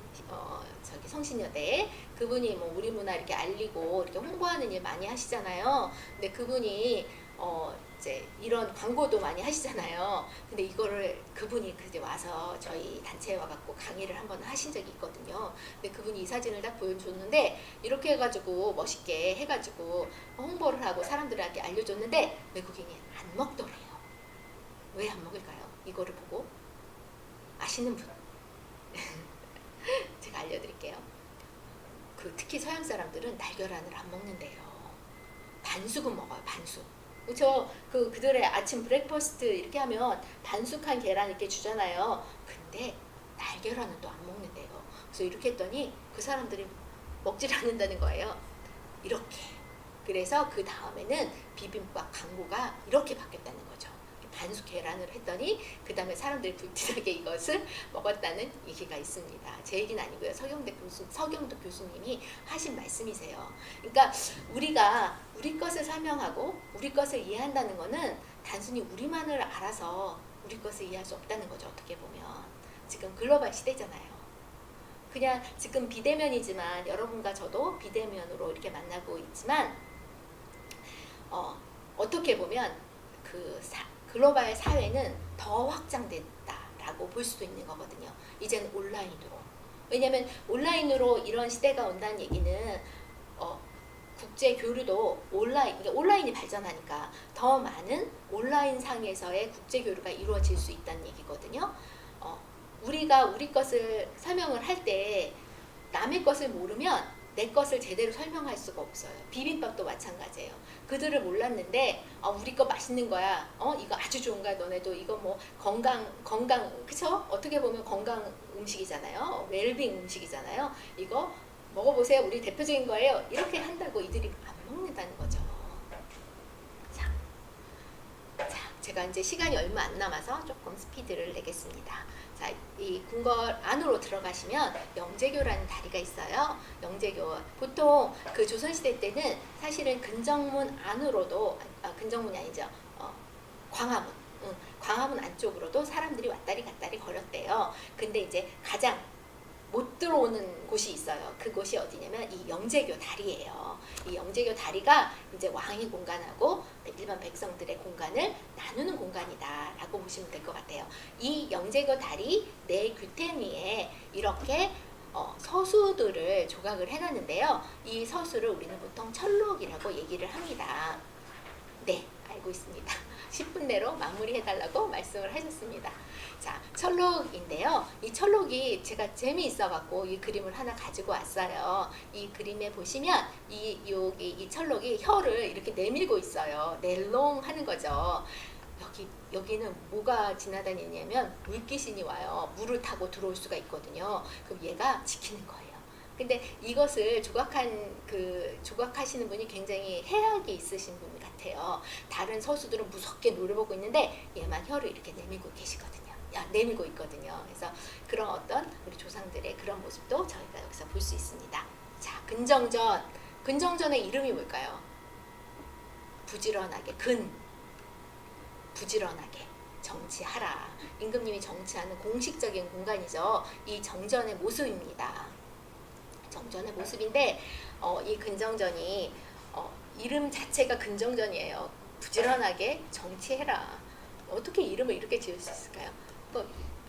저기 성신여대 그분이 뭐 우리 문화 이렇게 알리고 이렇게 홍보하는 일 많이 하시잖아요. 근데 그분이 이제 이런 광고도 많이 하시잖아요. 근데 이거를 그분이 그때 와서 저희 단체에 와갖고 강의를 한번 하신 적이 있거든요. 근데 그분이 이 사진을 딱 보여줬는데 이렇게 해가지고 멋있게 해가지고 홍보를 하고 사람들한테 알려줬는데 외국인이 안 먹더래요. 왜 안 먹을까요? 이거를 보고 아시는 분 제가 알려드릴게요. 특히 서양 사람들은 달걀안을 안 먹는데요. 반숙은 먹어요. 반숙. 그렇죠? 그들의 아침 브렉퍼스트 이렇게 하면 반숙한 계란 이렇게 주잖아요. 근데 달걀안은 또 안 먹는데요. 그래서 이렇게 했더니 그 사람들이 먹질 않는다는 거예요. 이렇게. 그래서 그 다음에는 비빔밥 광고가 이렇게 바뀌었다는 거죠. 반숙 계란을 했더니 그 다음에 사람들이 불티나게 이것을 먹었다는 얘기가 있습니다. 제 얘기는 아니고요. 서경덕 교수님이 하신 말씀이세요. 그러니까 우리가 우리 것을 설명하고 우리 것을 이해한다는 것은 단순히 우리만을 알아서 우리 것을 이해할 수 없다는 거죠. 어떻게 보면 지금 글로벌 시대잖아요. 그냥 지금 비대면이지만 여러분과 저도 비대면으로 이렇게 만나고 있지만 어떻게 보면 글로벌 사회는 더 확장됐다라고 볼 수도 있는 거거든요. 이제는 온라인으로. 왜냐하면 온라인으로 이런 시대가 온다는 얘기는 국제 교류도 온라인이 발전하니까 더 많은 온라인 상에서의 국제 교류가 이루어질 수 있다는 얘기거든요. 우리가 우리 것을 설명을 할 때 남의 것을 모르면 내 것을 제대로 설명할 수가 없어요. 비빔밥도 마찬가지예요. 그들을 몰랐는데 우리 거 맛있는 거야. 이거 아주 좋은 거야. 너네도 이거 뭐 건강 그쵸? 어떻게 보면 건강 음식이잖아요. 웰빙 음식이잖아요. 이거 먹어보세요. 우리 대표적인 거예요. 이렇게 한다고 이들이 안 먹는다는 거죠. 자, 제가 이제 시간이 얼마 안 남아서 조금 스피드를 내겠습니다. 자, 이 궁궐 안으로 들어가시면 영제교라는 다리가 있어요. 영제교. 보통 그 조선시대 때는 사실은 근정문 안으로도, 근정문이 아니죠. 광화문. 광화문 안쪽으로도 사람들이 왔다리 갔다리 걸었대요. 근데 이제 가장 못 들어오는 곳이 있어요. 그곳이 어디냐면 이 영제교 다리예요. 이 영제교 다리가 이제 왕의 공간하고 일반 백성들의 공간을 나누는 공간이다라고 보시면 될 것 같아요. 이 영제교 다리 내 규탄 위에 이렇게 서수들을 조각을 해놨는데요. 이 서수를 우리는 보통 철록이라고 얘기를 합니다. 네, 알고 있습니다. 10분 내로 마무리해달라고 말씀을 하셨습니다. 자, 철록인데요. 이 철록이 제가 재미있어갖고 이 그림을 하나 가지고 왔어요. 이 그림에 보시면 여기 이 철록이 혀를 이렇게 내밀고 있어요. 낼롱 하는 거죠. 여기는 뭐가 지나다니냐면 물귀신이 와요. 물을 타고 들어올 수가 있거든요. 그럼 얘가 지키는 거예요. 근데 이것을 조각하시는 분이 굉장히 해학이 있으신 분 같아요. 다른 서수들은 무섭게 노려보고 있는데 얘만 혀를 이렇게 내밀고 계시거든요. 내밀고 있거든요. 그래서 그런 어떤 우리 조상들의 그런 모습도 저희가 여기서 볼 수 있습니다. 자, 근정전. 근정전의 이름이 뭘까요? 부지런하게, 부지런하게 정치하라. 임금님이 정치하는 공식적인 공간이죠. 이 정전의 모습입니다. 정전의 모습인데 이 근정전이 이름 자체가 근정전이에요. 부지런하게 정치해라. 어떻게 이름을 이렇게 지을 수 있을까요?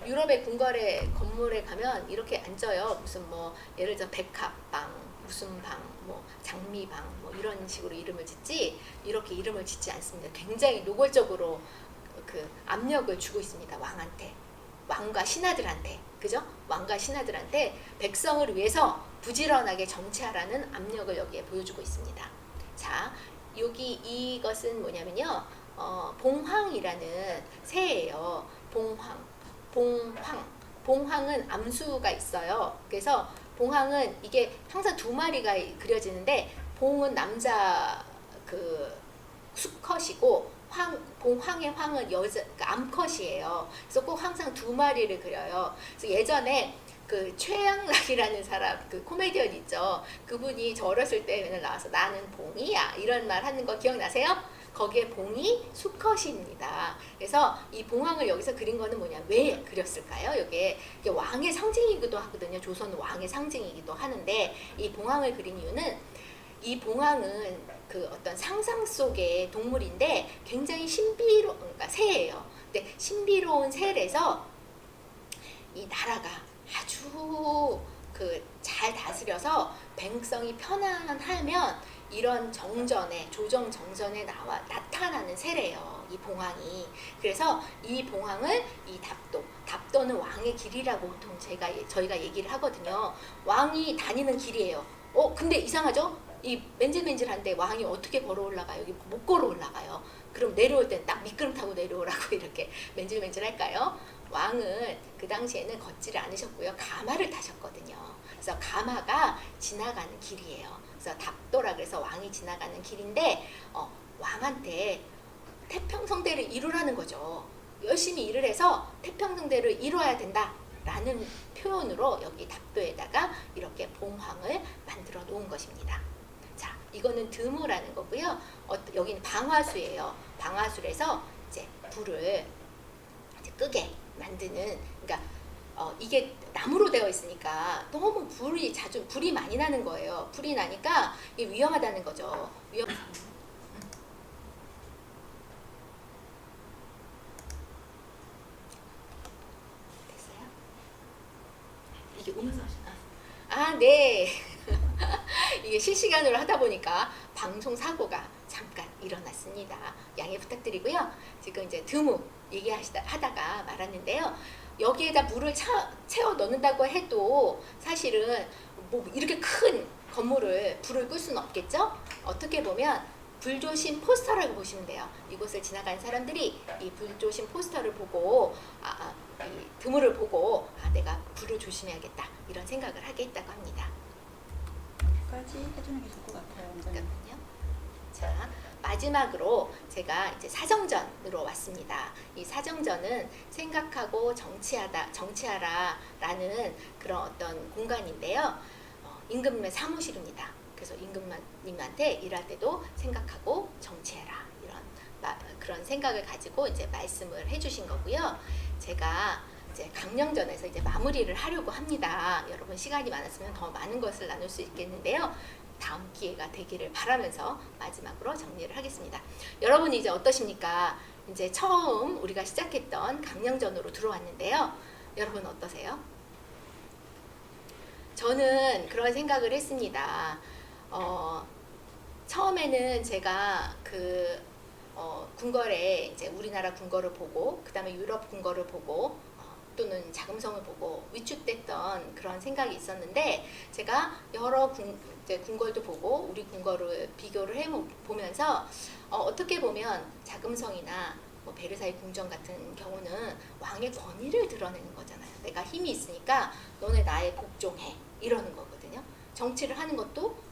유럽의 궁궐의 건물에 가면 이렇게 앉아요. 무슨 뭐 예를 들어 백합방, 무슨 방, 뭐 장미방 뭐 이런 식으로 이름을 짓지 이렇게 이름을 짓지 않습니다. 굉장히 노골적으로 그 압력을 주고 있습니다. 왕한테, 왕과 신하들한테, 그죠? 왕과 신하들한테 백성을 위해서 부지런하게 정치하라는 압력을 여기에 보여주고 있습니다. 자, 여기 이것은 뭐냐면요. 봉황이라는 새예요. 봉황은 암수가 있어요. 그래서 봉황은 이게 항상 두 마리가 그려지는데 봉은 남자 그 수컷이고 봉황의 황은 여자 암컷이에요. 그래서 꼭 항상 두 마리를 그려요. 그래서 예전에 그 최양락이라는 사람, 그 코미디언 있죠. 그분이 저 어렸을 때 맨날 나와서 나는 봉이야 이런 말 하는 거 기억나세요? 거기에 봉이 수컷입니다. 그래서 이 봉황을 여기서 그린 거는 뭐냐? 왜 그렸을까요? 이게 왕의 상징이기도 하거든요. 조선 왕의 상징이기도 하는데 이 봉황을 그린 이유는 이 봉황은 그 어떤 상상 속의 동물인데 굉장히 그러니까 새예요. 근데 신비로운 새라서 이 나라가 아주 잘 다스려서 백성이 편안하면 이런 정전에 조정 정전에 나타나는 새래요. 이 봉황이. 그래서 이 봉황을 이 답도는 왕의 길이라고 보통 저희가 얘기를 하거든요. 왕이 다니는 길이에요. 근데 이상하죠? 이 맨질맨질한데 왕이 어떻게 걸어 올라가요? 여기 못 걸어 올라가요. 그럼 내려올 땐 딱 미끄럼 타고 내려오라고 이렇게 맨질맨질할까요? 왕은 그 당시에는 걷지를 않으셨고요. 가마를 타셨거든요. 그래서 가마가 지나가는 길이에요. 그래서 답도라 그래서 왕이 지나가는 길인데 왕한테 태평성대를 이루라는 거죠. 열심히 일을 해서 태평성대를 이뤄야 된다라는 표현으로 여기 답도에다가 이렇게 봉황을 만들어 놓은 것입니다. 자, 이거는 드무라는 거고요. 여기는 방화수예요. 방화수에서 이제 불을 이제 끄게 만드는, 그러니까 이게 나무로 되어 있으니까 너무 불이 많이 나는 거예요. 불이 나니까 이게 위험하다는 거죠. 됐어요? 이게 네. 이게 실시간으로 하다 보니까 방송 사고가 잠깐 일어났습니다. 양해 부탁드리고요. 지금 이제 드무 얘기하다가 말았는데요. 여기에다 물을 채워 넣는다고 해도 사실은 뭐 이렇게 큰 건물을 불을 끌 수는 없겠죠? 어떻게 보면 불조심 포스터라고 보시면 돼요. 이곳을 지나가는 사람들이 이 불조심 포스터를 보고 이 드물을 보고 내가 불을 조심해야겠다 이런 생각을 하게 했다고 합니다. 까지 해주는 게 좋을 것 같아요. 잠깐만요. 자, 마지막으로 제가 이제 사정전으로 왔습니다. 이 사정전은 생각하고 정치하라라는 그런 어떤 공간인데요. 임금님의 사무실입니다. 그래서 임금님한테 일할 때도 생각하고 정치해라 이런 그런 생각을 가지고 이제 말씀을 해주신 거고요. 제가 이제 강령전에서 이제 마무리를 하려고 합니다. 여러분 시간이 많았으면 더 많은 것을 나눌 수 있겠는데요. 다음 기회가 되기를 바라면서 마지막으로 정리를 하겠습니다. 여러분이 이제 어떠십니까? 이제 처음 우리가 시작했던 강령전으로 들어왔는데요. 여러분 어떠세요? 저는 그런 생각을 했습니다. 처음에는 제가 궁궐에 이제 우리나라 궁궐을 보고 그 다음에 유럽 궁궐을 보고 또는 자금성을 보고 위축됐던 그런 생각이 있었는데 제가 여러 궁궐도 보고 우리 궁궐을 비교를 해보면서 어떻게 보면 자금성이나 뭐 베르사유 궁전 같은 경우는 왕의 권위를 드러내는 거잖아요. 내가 힘이 있으니까 너네 나에 복종해 이러는 거거든요. 정치를 하는 것도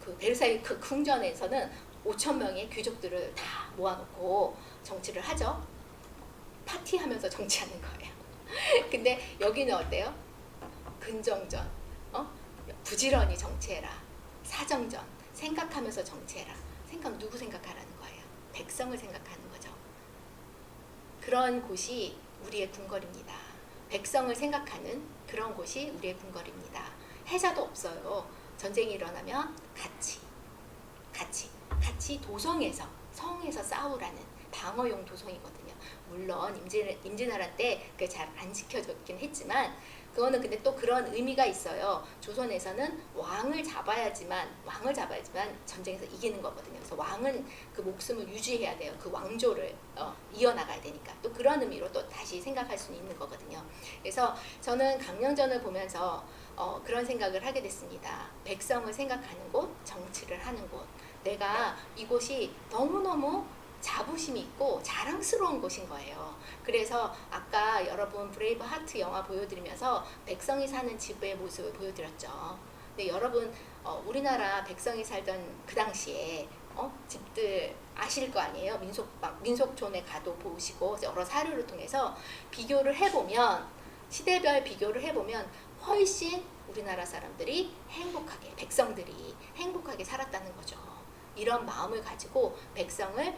그 베르사유 그 궁전에서는 5,000명의 귀족들을 다 모아놓고 정치를 하죠. 파티하면서 정치하는 거예요. 근데 여기는 어때요? 근정전, 부지런히 정치해라. 사정전, 생각하면서 정치해라. 누구 생각하라는 거예요? 백성을 생각하는 거죠. 그런 곳이 우리의 궁궐입니다. 백성을 생각하는 그런 곳이 우리의 궁궐입니다. 해자도 없어요. 전쟁이 일어나면 같이 도성에서 성에서 싸우라는 방어용 도성이거든요. 물론 임진왜란 때 그게 잘 안 지켜졌긴 했지만 그거는 근데 또 그런 의미가 있어요. 조선에서는 왕을 잡아야지만 전쟁에서 이기는 거거든요. 그래서 왕은 그 목숨을 유지해야 돼요. 그 왕조를 이어나가야 되니까 또 그런 의미로 또 다시 생각할 수는 있는 거거든요. 그래서 저는 강령전을 보면서 그런 생각을 하게 됐습니다. 백성을 생각하는 곳, 정치를 하는 곳. 내가 이곳이 너무너무 자부심이 있고 자랑스러운 곳인 거예요. 그래서 아까 여러분 브레이브 하트 영화 보여드리면서 백성이 사는 집의 모습을 보여드렸죠. 근데 여러분 우리나라 백성이 살던 그 당시에 집들 아실 거 아니에요. 민속촌에 가도 보시고 여러 사료를 통해서 비교를 해보면 시대별 비교를 해보면 훨씬 우리나라 사람들이 백성들이 행복하게 살았다는 거죠. 이런 마음을 가지고 백성을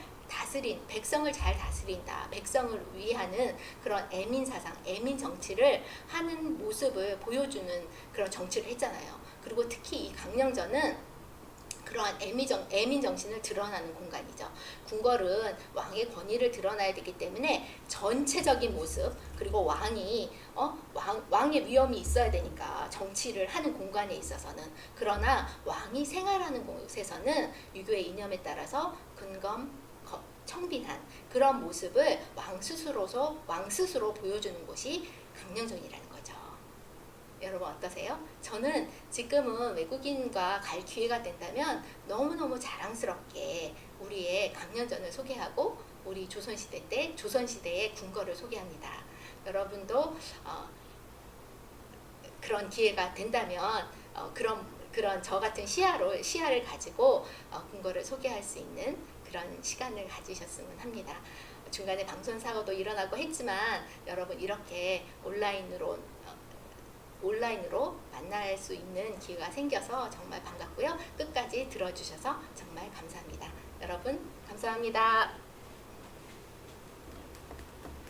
잘 다스린다. 백성을 위하는 그런 애민사상, 애민정치를 하는 모습을 보여주는 그런 정치를 했잖아요. 그리고 특히 이 강령전은 그러한 애민정신을 드러나는 공간이죠. 궁궐은 왕의 권위를 드러나야 되기 때문에 전체적인 모습, 그리고 왕의 위엄이 있어야 되니까 정치를 하는 공간에 있어서는. 그러나 왕이 생활하는 곳에서는 유교의 이념에 따라서 근검, 청빈한 그런 모습을 왕 스스로 보여주는 곳이 강령전이라는 거죠. 여러분 어떠세요? 저는 지금은 외국인과 갈 기회가 된다면 너무너무 자랑스럽게 우리의 강령전을 소개하고 우리 조선시대의 궁궐을 소개합니다. 여러분도 그런 기회가 된다면 그런 저 같은 시야를 가지고 궁궐을 소개할 수 있는 그런 시간을 가지셨으면 합니다. 중간에 방송 사고도 일어나고 했지만 여러분 이렇게 온라인으로 만날 수 있는 기회가 생겨서 정말 반갑고요. 끝까지 들어주셔서 정말 감사합니다. 여러분 감사합니다.